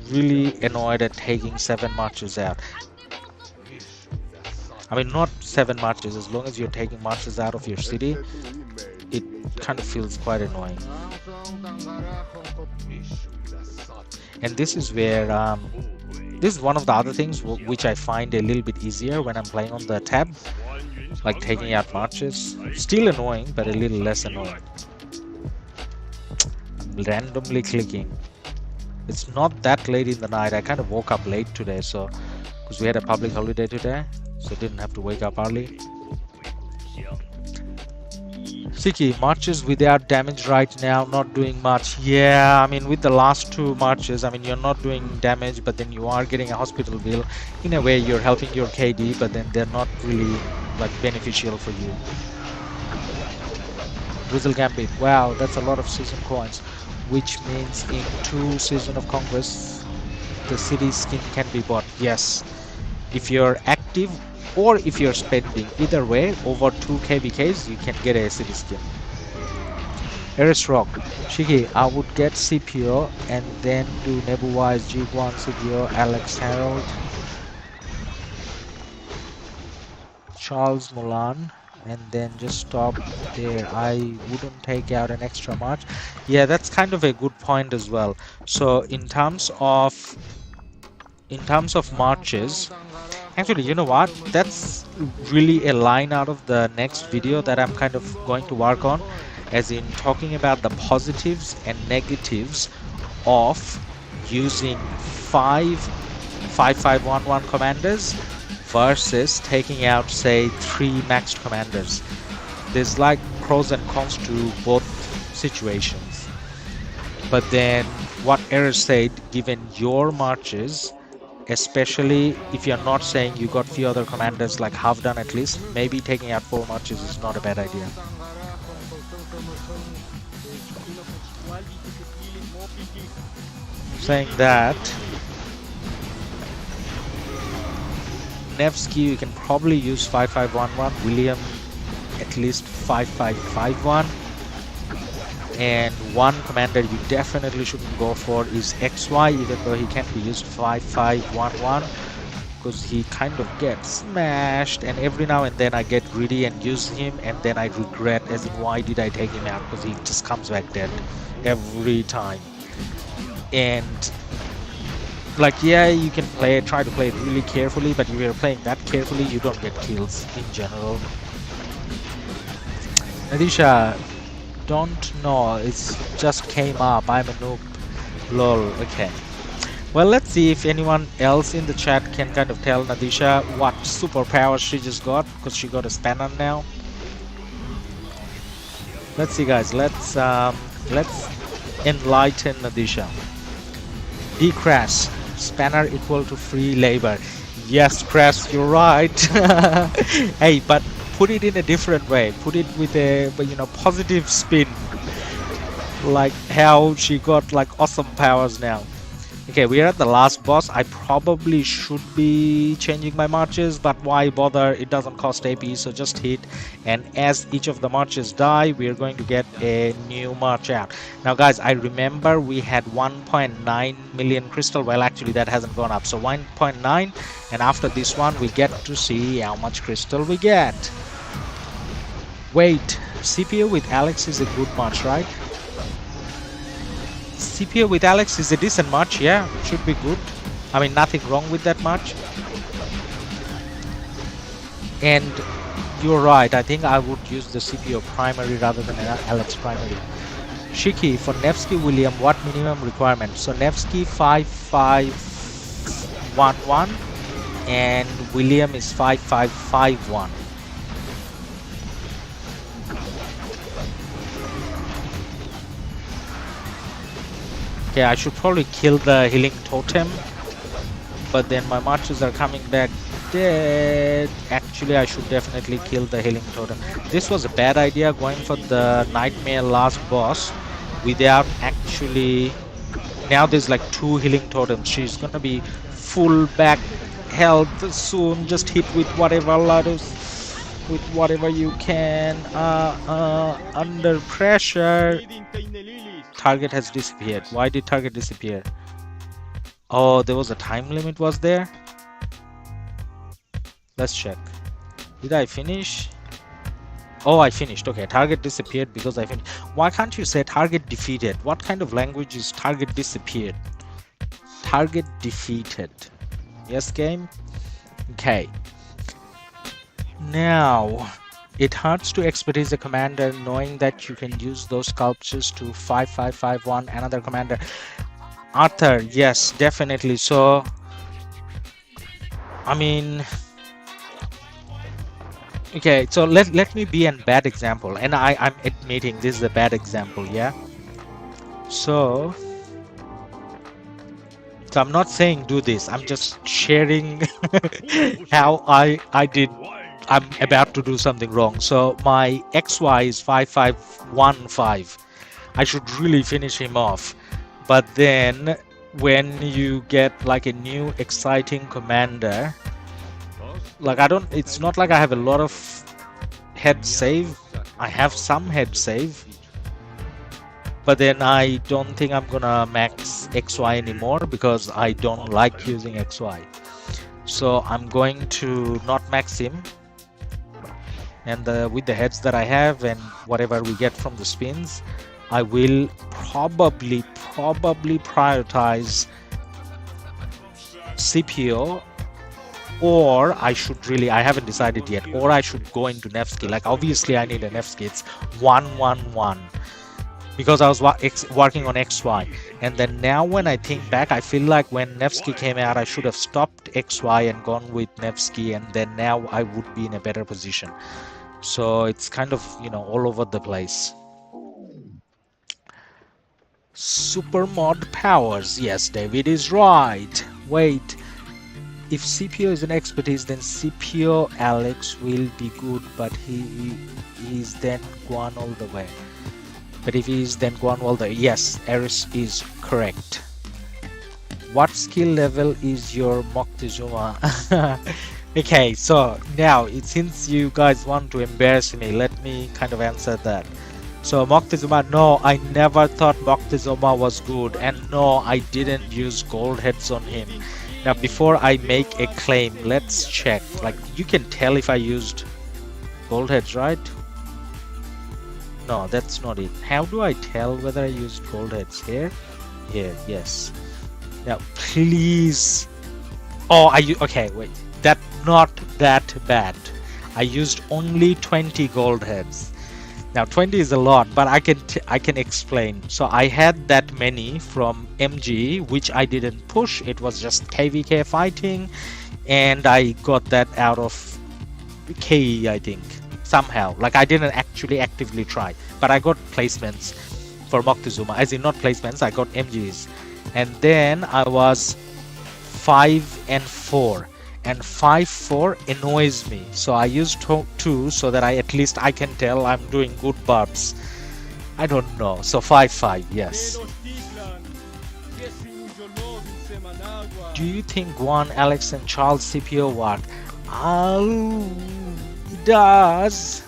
S1: really annoyed at taking 7 marches out. I mean, not 7 marches, as long as you're taking marches out of your city, it kind of feels quite annoying. And this is where, this is one of the other things which I find a little bit easier when I'm playing on the tab, like taking out marches. Still annoying, but a little less annoying. I'm randomly clicking. It's not that late in the night. I kind of woke up late today, so because we had a public holiday today, so didn't have to wake up early. Siki, marches without damage right now, not doing much. Yeah, I mean, with the last 2 marches, I mean, you're not doing damage, but then you are getting a hospital bill. In a way, you're helping your KD, but then they're not really like beneficial for you. Grizzle Gambit, wow, that's a lot of season coins, which means in 2 Season of Conquest, the city skin can be bought. Yes, if you're active or if you're spending, either way, over 2 KvKs, you can get a city skin. Eris Rock, Shiki, I would get CPO and then do Nebuwise, G1, CPO, Alex Harold, Charles Mulan, and then just stop there. I wouldn't take out an extra march. Yeah, that's kind of a good point as well. So in terms of marches, actually, you know what, that's really a line out of the next video that I'm kind of going to work on, as in talking about the positives and negatives of using 5-5-5-1-1 commanders versus taking out, say, 3 maxed commanders. There's like pros and cons to both situations. But then what Eris said, given your marches, especially if you're not saying you got few other commanders like half done at least, maybe taking out 4 marches is not a bad idea. Saying that, Nevsky, you can probably use 5511. William, at least 5551. And one commander you definitely shouldn't go for is XY, even though he can be used 5511, because he kind of gets smashed, and every now and then I get greedy and use him, and then I regret, as in why did I take him out, because he just comes back dead every time. And like, yeah, you can try to play it really carefully, but if you're playing that carefully, you don't get kills in general. Nadisha, don't know, it's just came up, I'm a noob, lol. Okay, well, let's see if anyone else in the chat can kind of tell Nadisha what superpower she just got, because she got a spanner now. Let's see, guys, let's enlighten Nadisha. D-Crash, spanner equal to free labor. Yes, Crash, you're right. Hey, but put it in a different way. Put it with a, you know, positive spin. Like how she got like awesome powers now. Okay, we are at the last boss. I probably should be changing my marches, but why bother? It doesn't cost AP, so just hit. And as each of the marches die, we are going to get a new march out. Now, guys, I remember we had 1.9 million crystal. Well, actually, that hasn't gone up. So 1.9, and after this one, we get to see how much crystal we get. Wait, CPU with Alex is a good march, right? CPU with Alex is a decent match, yeah, should be good. I mean, nothing wrong with that match. And you're right, I think I would use the CPU primary rather than Alex primary. Shiki, for Nevsky William, what minimum requirement? So Nevsky 5511 and William is 5551. Okay, I should probably kill the healing totem, but then my marches are coming back dead. Actually, I should definitely kill the healing totem. This was a bad idea, going for the nightmare last boss without actually... Now there's like 2 healing totems. She's gonna be full back health soon. Just hit with whatever ladus, with whatever you can. Under pressure. Target has disappeared. Why did target disappear? Oh, there was a time limit, was there? Let's check. Did I finish? Oh, I finished. Okay, target disappeared because I finished. Why can't you say target defeated? What kind of language is target disappeared? Target defeated. Yes, game? Okay. Now... It hurts to expertise a commander knowing that you can use those sculptures to 5551 another commander. Arthur, yes, definitely. So, I mean, okay, so let me be a bad example, and I'm admitting this is a bad example, yeah. So I'm not saying do this. I'm just sharing how I did. I'm about to do something wrong. So my XY is 5515. I should really finish him off. But then when you get like a new exciting commander, like it's not like I have a lot of head save. I have some head save. But then I don't think I'm gonna max XY anymore because I don't like using XY. So I'm going to not max him. And with the heads that I have and whatever we get from the spins, I will probably prioritize CPO, or I should really, I haven't decided yet, or I should go into Nevsky. Like obviously I need a Nevsky. It's 111 because I was working on XY, and then now when I think back, I feel like when Nevsky came out, I should have stopped XY and gone with Nevsky, and then now I would be in a better position. So it's kind of, you know, all over the place. Super mod powers. Yes, David is right. Wait, if CPO is an expertise, then CPO Alex will be good, but he is then gone all the way. But if he is then gone all the way, yes, Eris is correct. What skill level is your Moctezuma? Okay, so now since you guys want to embarrass me, let me kind of answer that. So Moctezuma, no, I never thought Moctezuma was good, and no, I didn't use gold heads on him. Now, before I make a claim, let's check. Like, you can tell if I used gold heads, right? No, that's not it. How do I tell whether I used gold heads? Here? Here, yes. Now, please. Oh, okay, wait. That's not that bad. I used only 20 gold heads. Now 20 is a lot, but I can explain. So I had that many from MG, which I didn't push. It was just KvK fighting, and I got that out of KE, I think, somehow. Like, I didn't actually actively try, but I got placements for Moctezuma. As in, not placements, I got MGs. And then I was 5 and 4. And 5-4 annoys me, so I use 2 so that at least I can tell I'm doing good barbs. I don't know, so 5-5, yes. Do you think Guan, Alex and Charles CPO work? Oh, it does,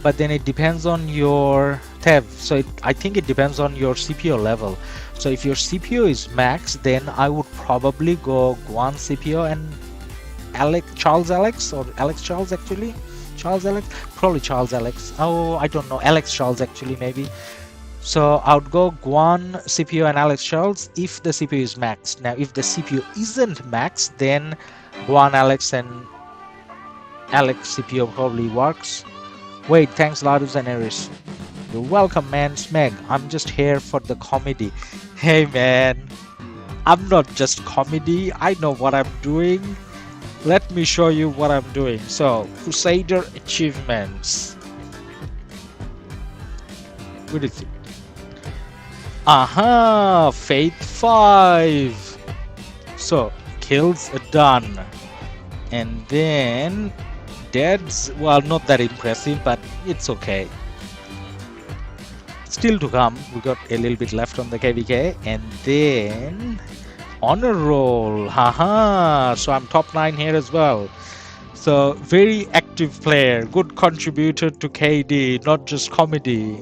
S1: but then it depends on your TEV. So I think it depends on your CPO level. So if your CPO is max, then I would probably go Guan CPO and Charles Alex, or Alex Charles actually? Charles Alex? Probably Charles Alex. Oh, I don't know. Alex Charles actually, maybe. So I would go Guan CPO and Alex Charles if the CPU is max. Now, if the CPU isn't max, then Guan Alex and Alex CPO probably works. Wait, thanks Ladus and Eris. You're welcome, man. Smeg, I'm just here for the comedy. Hey man, I'm not just comedy, I know what I'm doing. Let me show you what I'm doing. So, Crusader achievements. What is it? Aha! Faith 5! So, kills done. And then, deads, well, not that impressive, but it's okay. Still to come, we got a little bit left on the KvK, and then honor roll, haha, so I'm top 9 here as well. So very active player, good contributor to KD, not just comedy.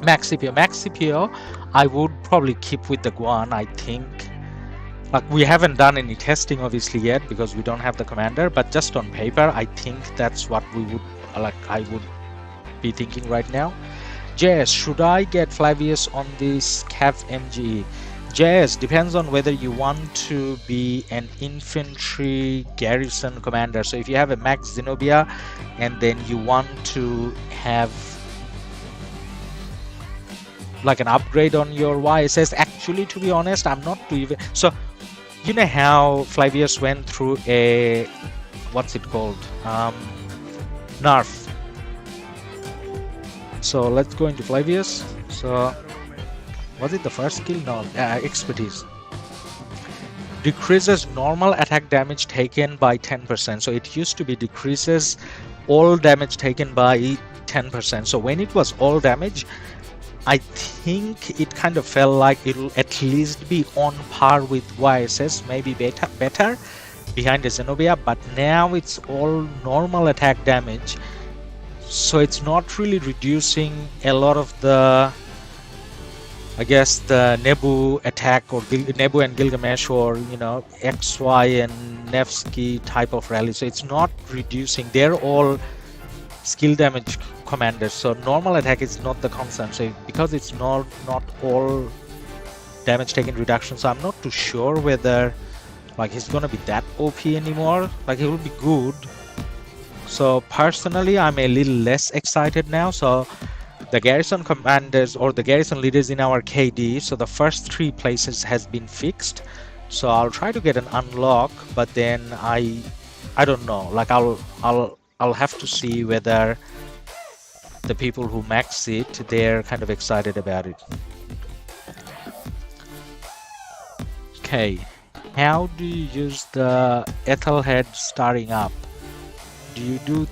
S1: Max CPO, I would probably keep with the Guan, I think. Like, we haven't done any testing obviously yet because we don't have the commander, but just on paper, I think that's what we would, I would be thinking right now. JS, should I get Flavius on this Cav MGE? JS, depends on whether you want to be an infantry garrison commander. So if you have a max Zenobia and then you want to have like an upgrade on your YSS, actually, to be honest, I'm not too even. So you know how Flavius went through a, what's it called, nerf. So let's go into Flavius. So was it the first skill? No, expertise. Decreases normal attack damage taken by 10%. So it used to be decreases all damage taken by 10%. So when it was all damage, I think it kind of felt like it'll at least be on par with YSS, maybe better behind the Zenobia, but now it's all normal attack damage. So it's not really reducing a lot of the, I guess, the Nebu attack or Nebu and Gilgamesh, or you know, XY and Nevsky type of rally. So it's not reducing. They're all skill damage commanders. So normal attack is not the concern. So because it's not all damage taken reduction, so I'm not too sure whether like he's gonna be that OP anymore. Like, he will be good. So personally, I'm a little less excited now. So the garrison commanders or the garrison leaders in our KD, so the first 3 places has been fixed. So I'll try to get an unlock, but then I don't know. Like, I'll have to see whether the people who max it, they're kind of excited about it. Okay, how do you use the Ethelhead starting up? Do you do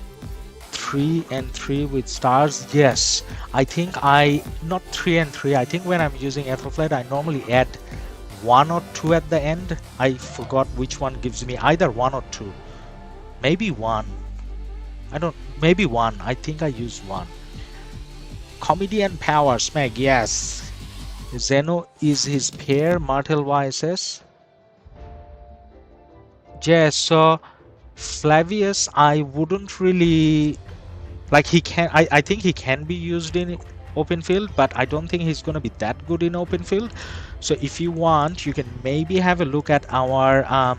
S1: 3 and 3 with stars? Yes, I think not 3 and 3. I think when I'm using Ethelflaed, I normally add 1 or 2 at the end. I forgot which one gives me, either 1 or 2. Maybe 1. Maybe 1. I think I used 1. Comedian Power, Smeg, yes. Zeno is his pair, Martel YSS. Yes, so Flavius, I wouldn't really like. He can, I think he can be used in open field, but I don't think he's going to be that good in open field. So if you want, you can maybe have a look at our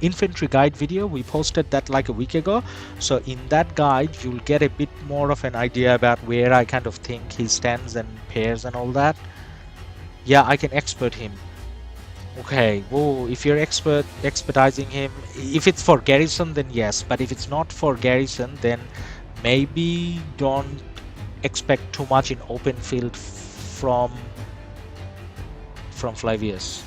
S1: infantry guide video. We posted that like a week ago. So in that guide, you'll get a bit more of an idea about where I kind of think he stands and pairs and all that. Yeah, I can expert him. Okay, whoa, if you're expertizing him, if it's for Garrison, then yes, but if it's not for Garrison, then maybe don't expect too much in open field from Flavius.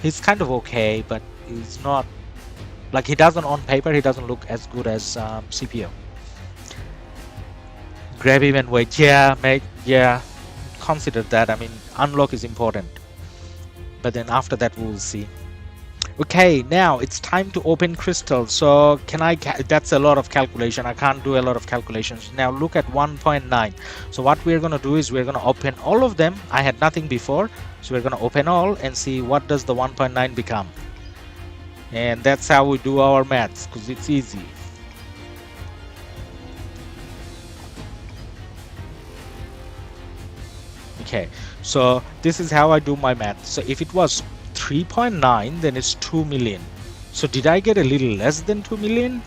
S1: He's kind of okay, but he's not, like, he doesn't, on paper, he doesn't look as good as CPO. Grab him and wait. Yeah, mate, yeah, consider that. I mean, unlock is important. But then after that we'll see. Okay, now it's time to open crystals. So that's a lot of calculation. I can't do a lot of calculations. Now look at 1.9. So what we're going to do is we're going to open all of them. I had nothing before, so we're going to open all and see what does the 1.9 become. And that's how we do our maths, because it's easy. Okay, so this is how I do my math. So if it was 3.9, then it's 2 million. So did I get a little less than 2 million?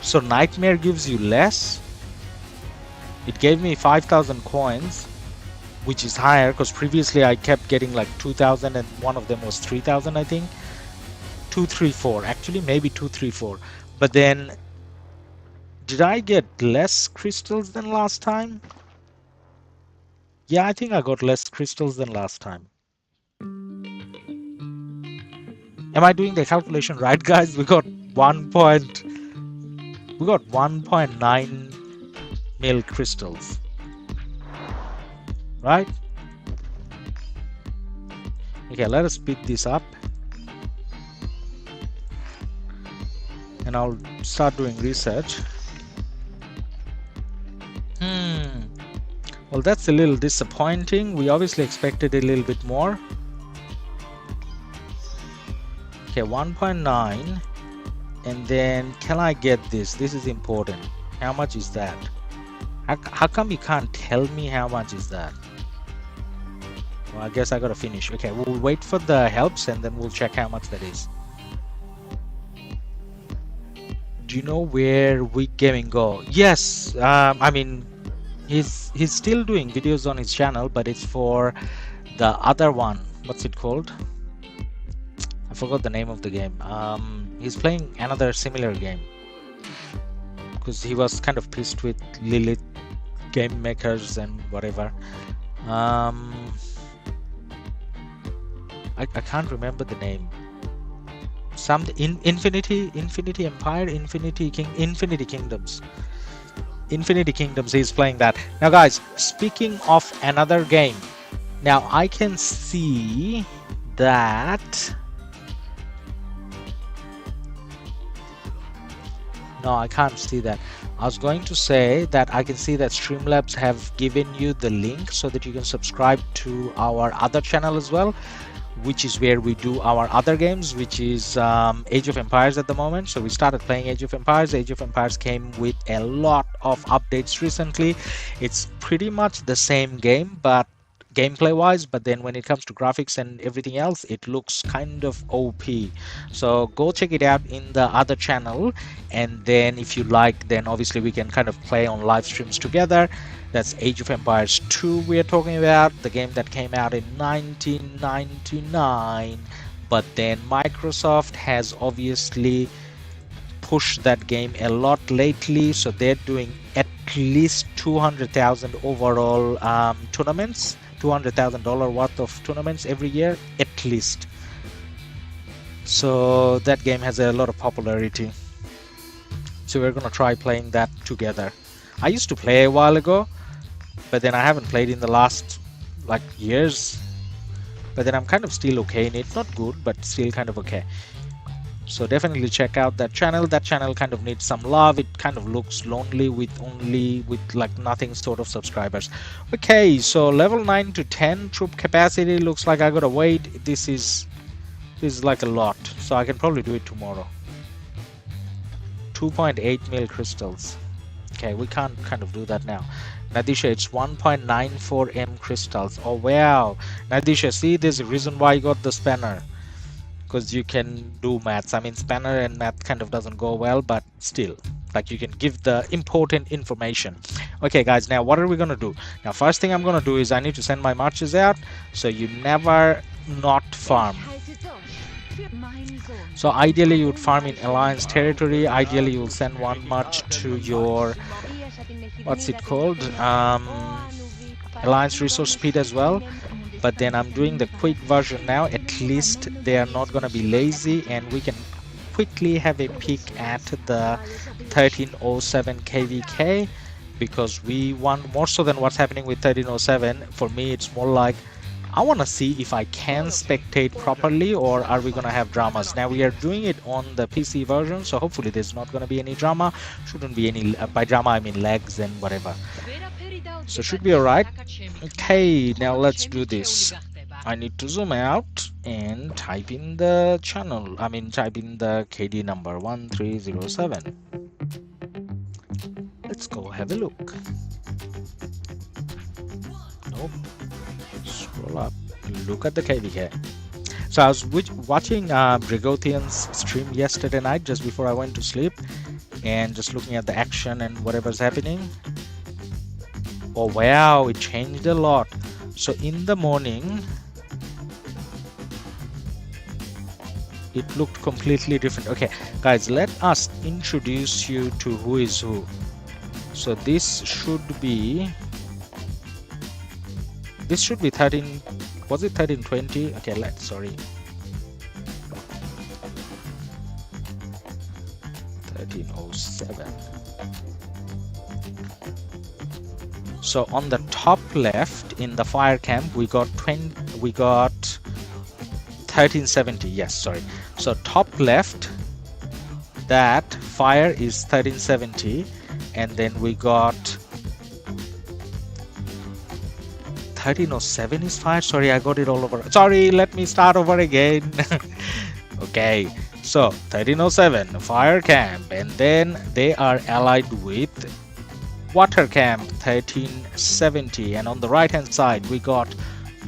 S1: So Nightmare gives you less. It gave me 5,000 coins, which is higher because previously I kept getting like 2,000 and one of them was 3,000, I think. 234, actually maybe 234. But then, did I get less crystals than last time? Yeah, I think I got less crystals than last time. Am I doing the calculation right, guys? We got 1.9 mil crystals, right? Okay, let us speed this up, and I'll start doing research. Well, that's a little disappointing. We obviously expected a little bit more. Okay, 1.9. And then, can I get this? This is important. How much is that? How come you can't tell me how much is that? Well, I guess I gotta finish. Okay, we'll wait for the helps and then we'll check how much that is. Do you know where Weak Gaming go? Yes, I mean, he's still doing videos on his channel, but it's for the other one. What's it called? I forgot the name of the game. He's playing another similar game because he was kind of pissed with Lilith game makers and whatever. I can't remember the name. Some Infinity Empire, Infinity Kingdoms. Infinity Kingdoms, he's playing that. Now guys, speaking of another game, now I can see that, no, I can't see that. I was going to say that I can see that Streamlabs have given you the link so that you can subscribe to our other channel as well, which is where we do our other games, which is Age of Empires at the moment. So we started playing Age of Empires. Age of Empires came with a lot of updates recently. It's pretty much the same game, but gameplay wise, but then when it comes to graphics and everything else, it looks kind of OP. So go check it out in the other channel, and then if you like, then obviously we can kind of play on live streams together. That's Age of Empires 2 we are talking about, the game that came out in 1999, but then Microsoft has obviously pushed that game a lot lately, so they're doing at least 200,000 overall tournaments, $200,000 worth of tournaments every year, at least. So that game has a lot of popularity. So we're gonna try playing that together. I used to play a while ago, but then I haven't played in the last like years, but then I'm kind of still okay in it. Not good, but still kind of okay. So definitely check out that channel. That channel kind of needs some love. It kind of looks lonely with like nothing sort of subscribers. Okay, so level 9 to 10 troop capacity. Looks like I gotta wait. This is like a lot, so I can probably do it tomorrow. 2.8 mil crystals. Okay, we can't kind of do that now. Nadisha, it's 1.94 m crystals. Oh wow, Nadisha, see, there's a reason why you got the spanner, because you can do maths. I mean, spanner and math kind of doesn't go well, but still, like, you can give the important information. Okay guys, now what are we gonna do? Now first thing I'm gonna do is I need to send my marches out, so you never not farm. So ideally you would farm in alliance territory. Ideally you will send one march to your, what's it called, alliance resource speed as well. But then I'm doing the quick version now. At least they are not gonna be lazy, and we can quickly have a peek at the 1307 KvK, because we want more so than what's happening with 1307. For me, it's more like I want to see if I can spectate properly, or are we gonna have dramas. Now we are doing it on the PC version, so hopefully there's not gonna be any drama. Shouldn't be any, by drama I mean lags and whatever, so should be alright. Okay, now let's do this. I need to zoom out and type in the channel, I mean type in the KD number 1307. Let's go have a look. Nope. Scroll up, look at the KvK. So I was watching Dragothian's stream yesterday night just before I went to sleep, and just looking at the action and whatever's happening. Oh wow, it changed a lot. So in the morning it looked completely different. Okay guys, let us introduce you to who is who. So this should be 13, was it 1320? Okay, sorry, 1307. So on the top left in the fire camp we got 1370. Yes, sorry. So top left, that fire is 1370, and then we got 1307 is fire. Sorry, I got it all over. Sorry, let me start over again. Okay, so 1307 fire camp, and then they are allied with water camp 1370, and on the right hand side we got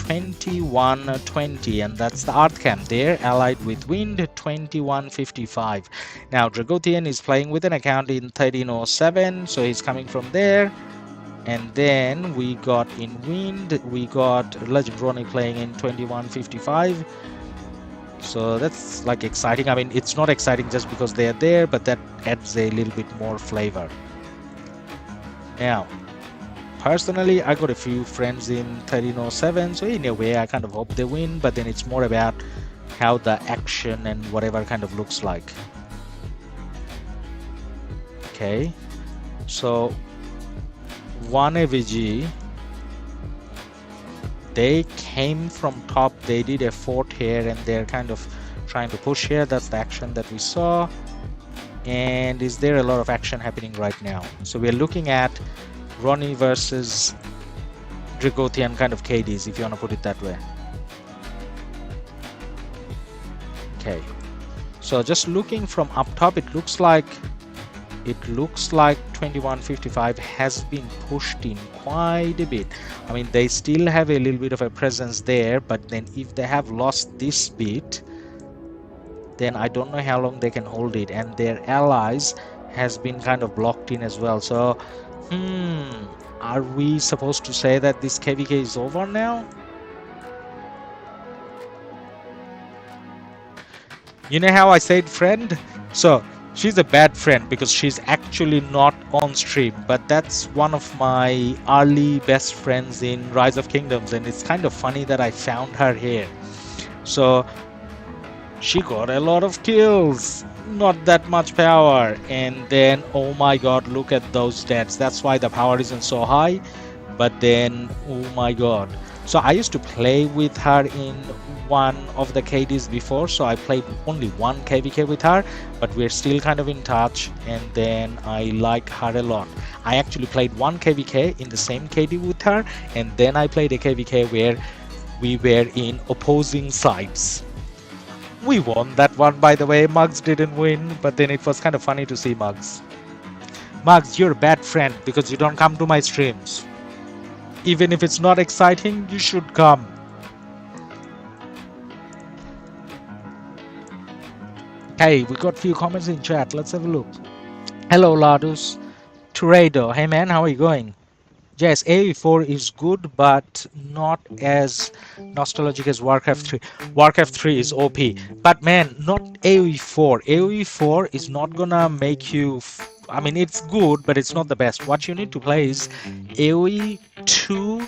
S1: 2120, and that's the earth camp. They're allied with wind 2155. Now Dragothian is playing with an account in 1307, so he's coming from there. And then we got in wind, we got Legend Ronnie playing in 2155. So that's like exciting. I mean, it's not exciting just because they're there, but that adds a little bit more flavor. Now personally, I got a few friends in 1307, so in a way I kind of hope they win, but then it's more about how the action and whatever kind of looks like. Okay, so 1 AVG, they came from top, they did a fort here, and they're kind of trying to push here. That's the action that we saw. And is there a lot of action happening right now? So we're looking at Ronnie versus Dragothian kind of KDs, if you want to put it that way. Okay, so just looking from up top, it looks like 2155 has been pushed in quite a bit. I mean, they still have a little bit of a presence there, but then if they have lost this bit, then I don't know how long they can hold it, and their allies has been kind of blocked in as well. So are we supposed to say that this KvK is over now? You know how I said friend? So she's a bad friend because she's actually not on stream, but that's one of my early best friends in Rise of Kingdoms, and it's kind of funny that I found her here. So she got a lot of kills, not that much power, and then oh my god, look at those stats. That's why the power isn't so high, but then oh my god. So I used to play with her in one of the KDs before, so I played only one KvK with her, but we're still kind of in touch, and then I like her a lot. I actually played one KvK in the same KD with her, and then I played a KvK where we were in opposing sides. We won that one, by the way. Mugs didn't win, but then it was kind of funny to see Mugs. Mugs, you're a bad friend because you don't come to my streams. Even if it's not exciting, you should come. Hey, we got few comments in chat. Let's have a look. Hello, Ladus. Torado. Hey, man, how are you going? Yes, AoE4 is good, but not as nostalgic as Warcraft 3. Warcraft 3 is OP. But man, not AoE4. AoE4 is not gonna make you... I mean, it's good, but it's not the best. What you need to play is AoE 2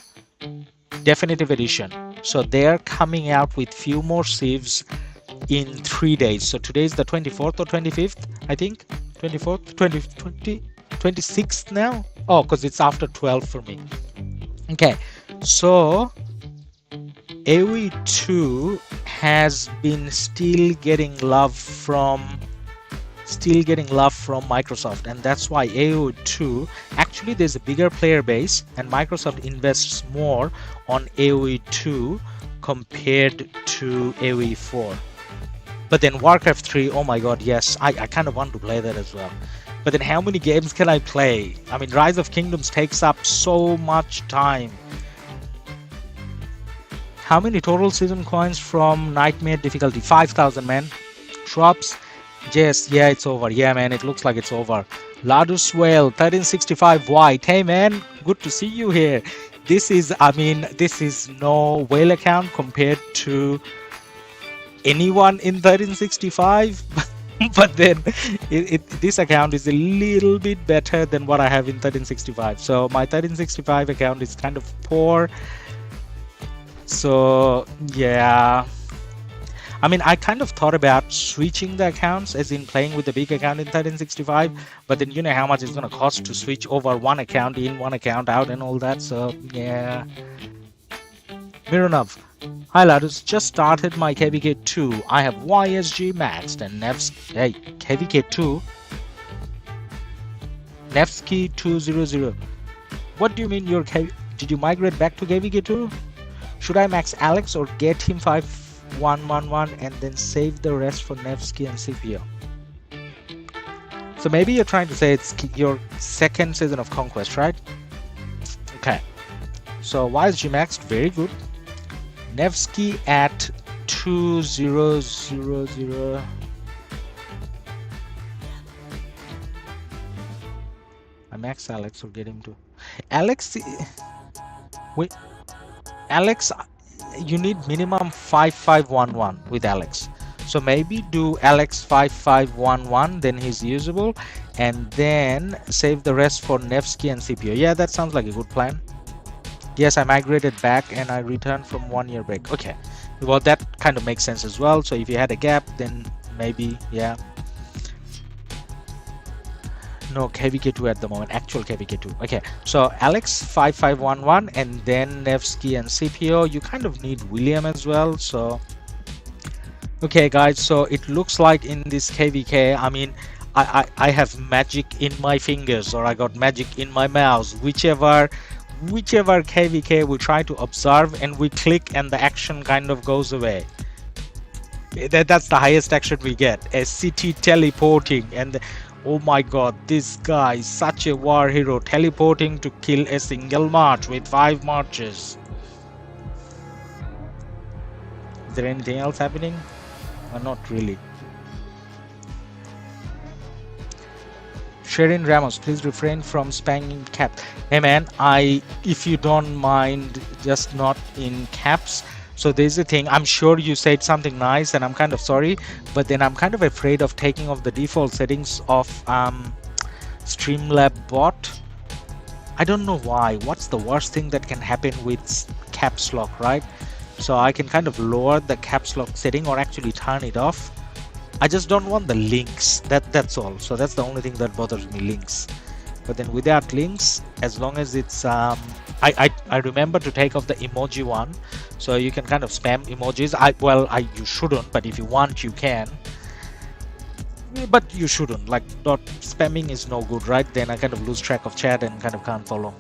S1: Definitive Edition. So they're coming out with few more civs in 3 days. So today's the 24th or 25th, I think. 24th, 2020. 26th now. Oh, because it's after 12 for me. Okay, so AoE 2 has been still getting love from Microsoft, and that's why AoE 2, actually there's a bigger player base, and Microsoft invests more on AoE 2 compared to AoE 4. But then Warcraft 3, oh my god, yes, I kind of want to play that as well. But then how many games can I play? I mean, Rise of Kingdoms takes up so much time. How many total season coins from Nightmare difficulty? 5,000, man. Shrubs? Yes, yeah, it's over. Yeah, man, it looks like it's over. Ladus Whale, 1365 white. Hey, man, good to see you here. This is, I mean, this is no whale account compared to anyone in 1365. But then this account is a little bit better than what I have in 1365. So my 1365 account is kind of poor. So yeah, I mean, I kind of thought about switching the accounts, as in playing with the big account in 1365, but then you know how much it's going to cost to switch over one account in, one account out and all that. So yeah. Mironov. Hi Ladus, just started my KvK 2. I have YSG maxed and hey, KvK 2? Nevsky 200. What do you mean did you migrate back to KvK 2? Should I max Alex or get him 5111 and then save the rest for Nevsky and Scipio? So maybe you're trying to say it's your second season of Conquest, right? Okay. So YSG maxed, very good. Nevsky at 2000. I max Alex or get him to Alex. Wait, Alex, you need minimum 5511 with Alex. So maybe do Alex 5511, then he's usable, and then save the rest for Nevsky and Scipio. Yeah, that sounds like a good plan. Yes, I migrated back and I returned from 1 year break. Okay, well that kind of makes sense as well. So if you had a gap, then maybe, yeah. No, KvK 2 at the moment, actual KvK 2. Okay, so Alex 5511 and then Nevsky and Scipio. You kind of need William as well. So okay guys, so it looks like in this KvK, I mean, I have magic in my fingers, or I got magic in my mouse, whichever KvK we try to observe, and we click and the action kind of goes away. That's the highest action we get, a city teleporting, and oh my god, this guy is such a war hero, teleporting to kill a single march with 5 marches. Is there anything else happening? Not really. Sherin Ramos, please refrain from spamming cap. Hey man, if you don't mind, just not in caps. So there's a thing, I'm sure you said something nice and I'm kind of sorry, but then I'm kind of afraid of taking off the default settings of Streamlab bot. I don't know why. What's the worst thing that can happen with caps lock, right? So I can kind of lower the caps lock setting or actually turn it off. I just don't want the links. That's all. So that's the only thing that bothers me, links. but then without links, as long as it's I remember to take off the emoji one, so you can kind of spam emojis. You shouldn't, but if you want you can, but you shouldn't. Like, not spamming is no good, right? Then I kind of lose track of chat and kind of can't follow.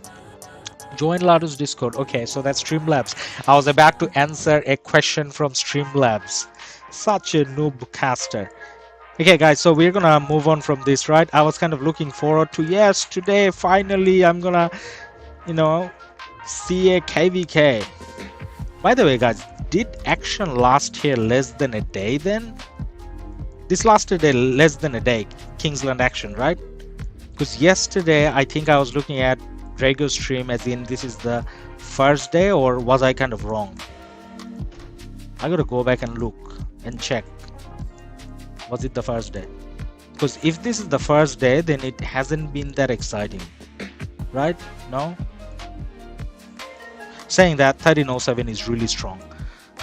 S1: Join LADUS Discord. Okay, so that's Streamlabs. I was about to answer a question from Streamlabs. Such a noob caster. Okay guys, so we're gonna move on from this, right? I was kind of looking forward to, yes, today finally I'm gonna, you know, see a KvK. By the way guys, did action last here less than a day then? This lasted less than a day, Kingsland action, right? Because yesterday I think I was looking at Drago's stream as in this is the first day, or was I kind of wrong? I gotta go back and look and check. Was it the first day? Because if this is the first day, then it hasn't been that exciting, right? No? Saying that, 1307 is really strong.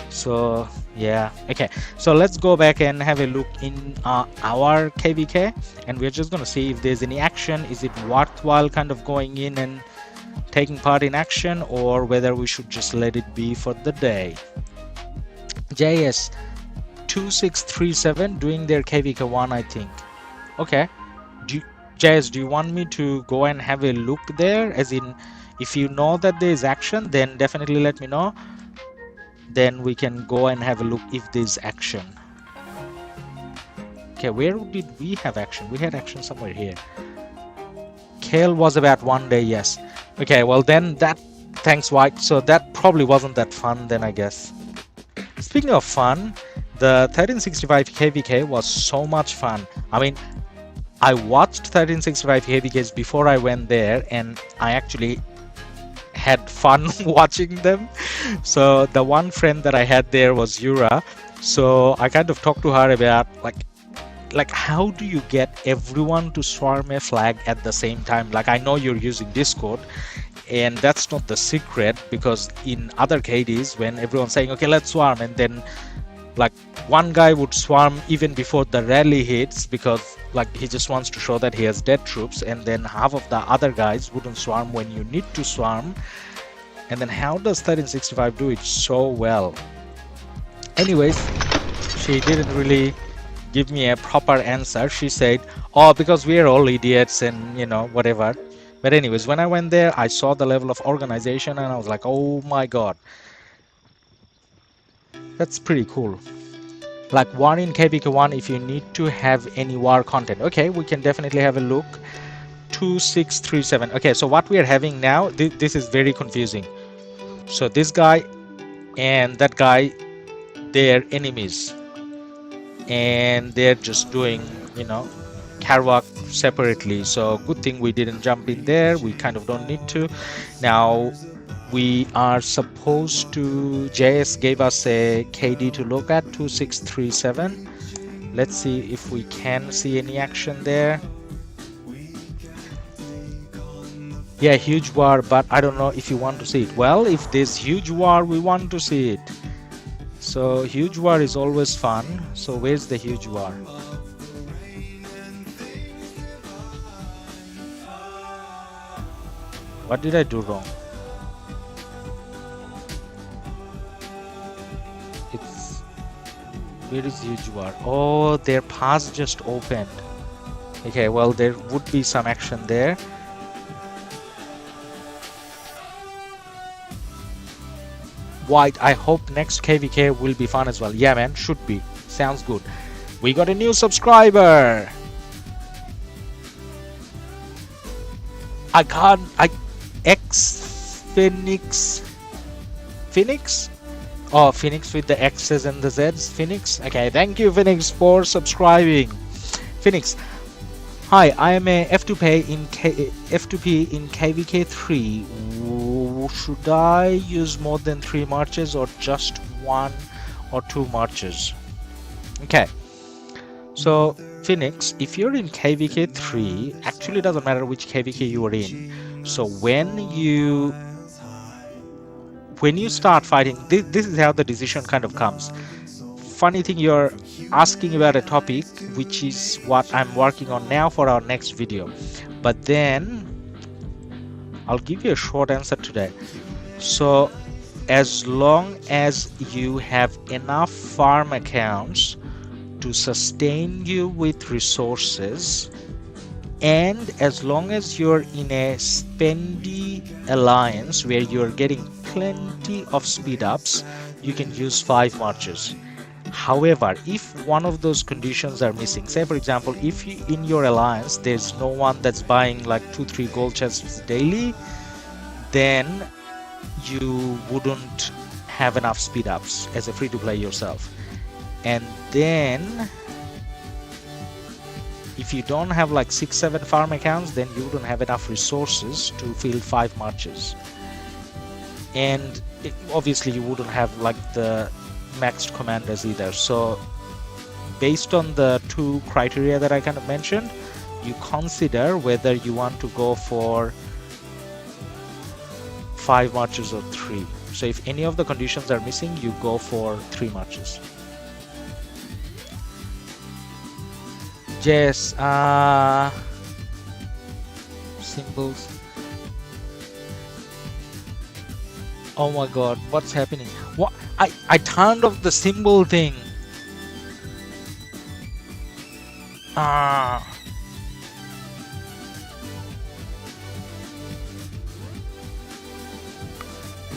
S1: So yeah, okay, so let's go back and have a look in our KvK, and we're just gonna see if there's any action. Is it worthwhile kind of going in and taking part in action, or whether we should just let it be for the day. JS 2637 doing their KvK 1, I think. Okay, JS, do you want me to go and have a look there? As in, if you know that there is action, then definitely let me know. Then we can go and have a look if there's action. Okay, where did we have action? We had action somewhere here. Kale was about 1 day, yes. Okay, well then that, thanks White. So that probably wasn't that fun then, I guess. Speaking of fun, the 1365 KvK was so much fun. I mean, I watched 1365 KvKs before I went there, and I actually had fun watching them. So the one friend that I had there was Yura, so I kind of talked to her about like how do you get everyone to swarm a flag at the same time? Like, I know you're using Discord, and that's not the secret, because in other KDs when everyone's saying okay let's swarm, and then like one guy would swarm even before the rally hits because like he just wants to show that he has dead troops, and then half of the other guys wouldn't swarm when you need to swarm. And then how does 1365 do it so well? Anyways, she didn't really give me a proper answer. She said, oh, because we are all idiots and you know whatever. But anyways, when I went there, I saw the level of organization and I was like, oh my god, that's pretty cool. Like, war in KvK 1 if you need to have any war content. Okay, we can definitely have a look. 2637. Okay, so what we are having now, this is very confusing. So this guy and that guy, they're enemies, and they're just doing, you know, Karuak separately. So good thing we didn't jump in there. We kind of don't need to. Now we are supposed to, JS gave us a KD to look at, 2637. Let's see if we can see any action there. Yeah, huge war, but I don't know if you want to see it. Well, if there's huge war, we want to see it. So huge war is always fun. So where's the huge war? What did I do wrong? Where is huge war? Oh, their pass just opened. Okay, well there would be some action there. White, I hope next KvK will be fun as well. Yeah man, should be. Sounds good. We got a new subscriber. X Phoenix. Oh, Phoenix with the X's and the Z's. Phoenix. Okay, thank you Phoenix for subscribing. Phoenix, hi, I am a F2P in KvK 3. Should I use more than 3 marches or just 1 or 2 marches? Okay, so Phoenix, if you're in KvK 3, actually doesn't matter which KvK you are in. So when you start fighting, this is how the decision kind of comes. Funny thing, you're asking about a topic which is what I'm working on now for our next video, but then I'll give you a short answer today. So as long as you have enough farm accounts to sustain you with resources, and as long as you're in a spendy alliance where you're getting plenty of speed ups, you can use 5 marches. However, if one of those conditions are missing, say for example, if you, in your alliance there's no one that's buying like 2-3 gold chests daily, then you wouldn't have enough speed ups as a free to play yourself. And then if you don't have like 6-7 farm accounts, then you wouldn't have enough resources to fill 5 marches. And obviously you wouldn't have like the maxed commanders either. So based on the 2 criteria that I kind of mentioned, you consider whether you want to go for 5 marches or 3. So if any of the conditions are missing, you go for 3 marches. Yes, symbols. Oh my god, what's happening? What? I turned off the symbol thing.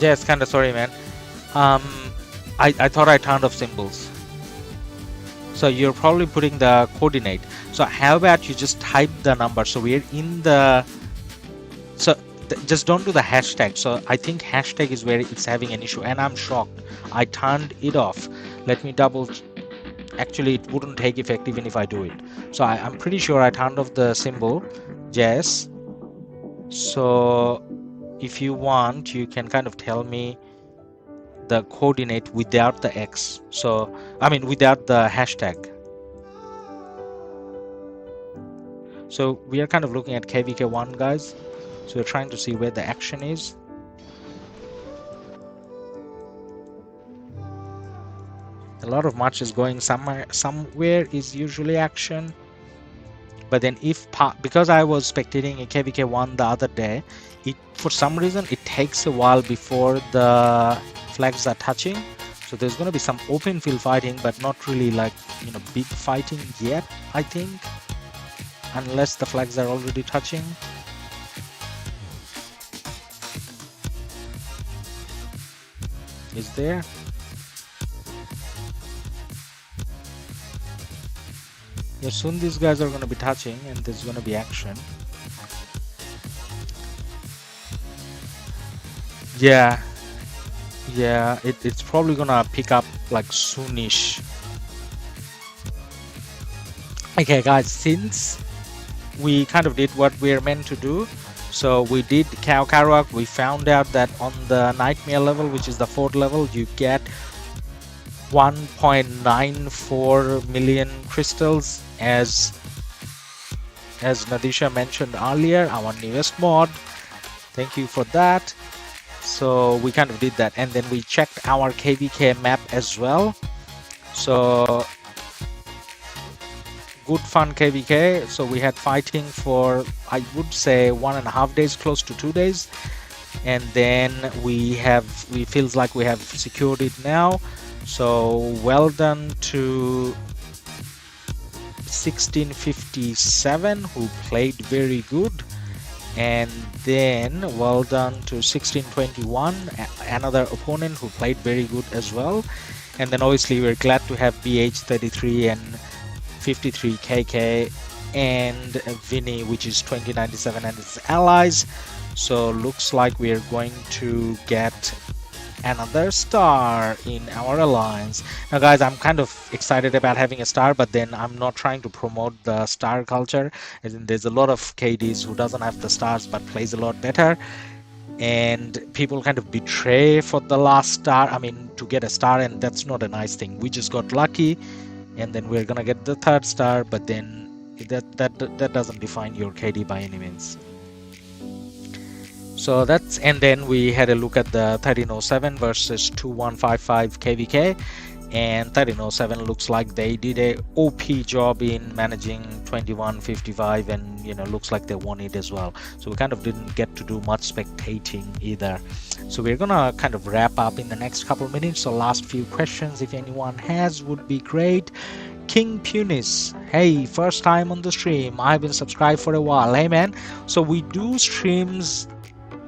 S1: Yes, kinda sorry, man. I thought I turned off symbols. So you're probably putting the coordinate. So how about you just type the number? So we're in the, so just don't do the hashtag. So I think hashtag is where it's having an issue, and I'm shocked. I turned it off. Let me double. Actually, it wouldn't take effect even if I do it. So I'm pretty sure I turned off the symbol. Yes. So if you want, you can kind of tell me the coordinate without the X. So I mean without the hashtag. So we are kind of looking at KvK 1, guys. So we're trying to see where the action is. A lot of matches going somewhere is usually action. But then if because I was spectating a KvK 1 the other day, it for some reason it takes a while before the flags are touching. So there's going to be some open field fighting, but not really like, you know, big fighting yet, I think, unless the flags are already touching. Is there? Yeah, soon these guys are going to be touching and there's going to be action. Yeah, it's probably gonna pick up like soonish. Okay guys, since we kind of did what we're meant to do, so we did Karuak, we found out that on the nightmare level, which is the 4th level, you get 1.94 million crystals, as Nadisha mentioned earlier, our newest mod. Thank you for that. So we kind of did that, and then we checked our KvK map as well. So good fun KvK. So we had fighting for, I would say, 1.5 days, close to 2 days, and then we feels like we have secured it now. So well done to 1657 who played very good. And then well done to 1621, another opponent who played very good as well. And then obviously we're glad to have BH33 and 53KK and Vinny, which is 2097 and its allies. So looks like we're going to get another star in our alliance. Now guys, I'm kind of excited about having a star, but then I'm not trying to promote the star culture, as in there's a lot of KDs who doesn't have the stars but plays a lot better, and people kind of betray for the last star, I mean to get a star, and that's not a nice thing. We just got lucky and then we're gonna get the 3rd star, but then that doesn't define your KD by any means. So that's, and then we had a look at the 1307 versus 2155 KvK, and 1307 looks like they did a OP job in managing 2155, and looks like they won it as well. So we kind of didn't get to do much spectating either. So we're gonna kind of wrap up in the next couple minutes. So last few questions, if anyone has, would be great. King Punis, hey, first time on the stream. I've been subscribed for a while. Hey man, so we do streams.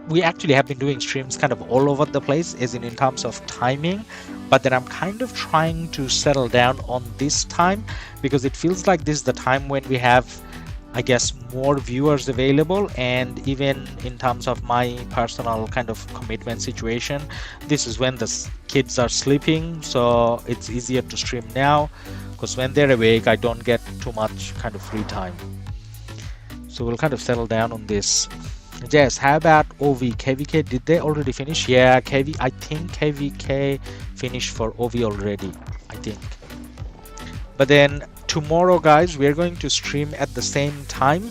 S1: We actually have been doing streams kind of all over the place, as in terms of timing, but then I'm kind of trying to settle down on this time because it feels like this is the time when we have, I guess, more viewers available, and even in terms of my personal kind of commitment situation, this is when the kids are sleeping, so it's easier to stream now because when they're awake I don't get too much kind of free time. So we'll kind of settle down on this. Yes, how about OV? KvK, did they already finish? Yeah, I think KvK finished for OV already, I think. But then tomorrow, guys, we're going to stream at the same time.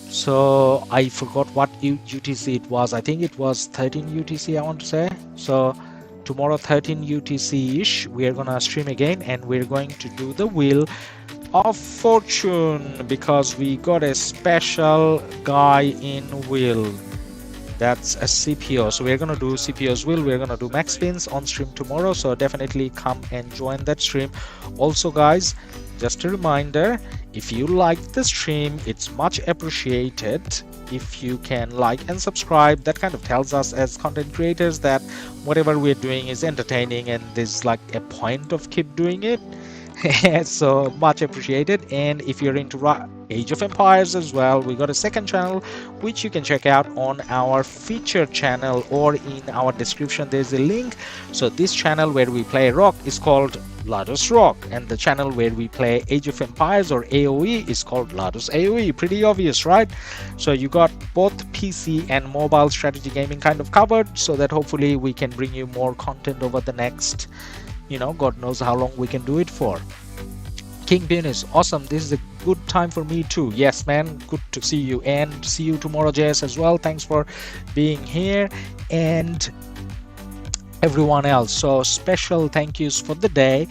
S1: So I forgot what UTC it was. I think it was 13 UTC, I want to say. So tomorrow 13 UTC-ish, we're gonna stream again, and we're going to do the Wheel of Fortune because we got a special guy in Wheel. That's a CPO. So we're gonna do CPO's Wheel. We're gonna do max spins on stream tomorrow, so definitely come and join that stream. Also guys, just a reminder, if you like the stream, it's much appreciated if you can like and subscribe. That kind of tells us as content creators that whatever we're doing is entertaining and there's like a point of keep doing it. So much appreciated. And if you're into Age of Empires as well, we got a second channel which you can check out on our featured channel, or in our description there's a link. So this channel where we play RoK is called LADUS RoK, and the channel where we play Age of Empires or AoE is called LADUS AoE. Pretty obvious, right? So you got both PC and mobile strategy gaming kind of covered, so that hopefully we can bring you more content over the next, God knows how long we can do it for. King Punis, awesome. This is a good time for me too. Yes, man. Good to see you, and see you tomorrow, JS, as well. Thanks for being here, and everyone else. So special thank yous for the day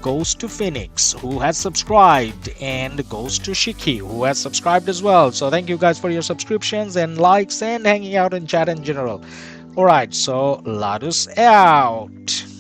S1: goes to Phoenix, who has subscribed, and goes to Shiki, who has subscribed as well. So thank you guys for your subscriptions and likes and hanging out in chat in general. Alright, so LADUS out.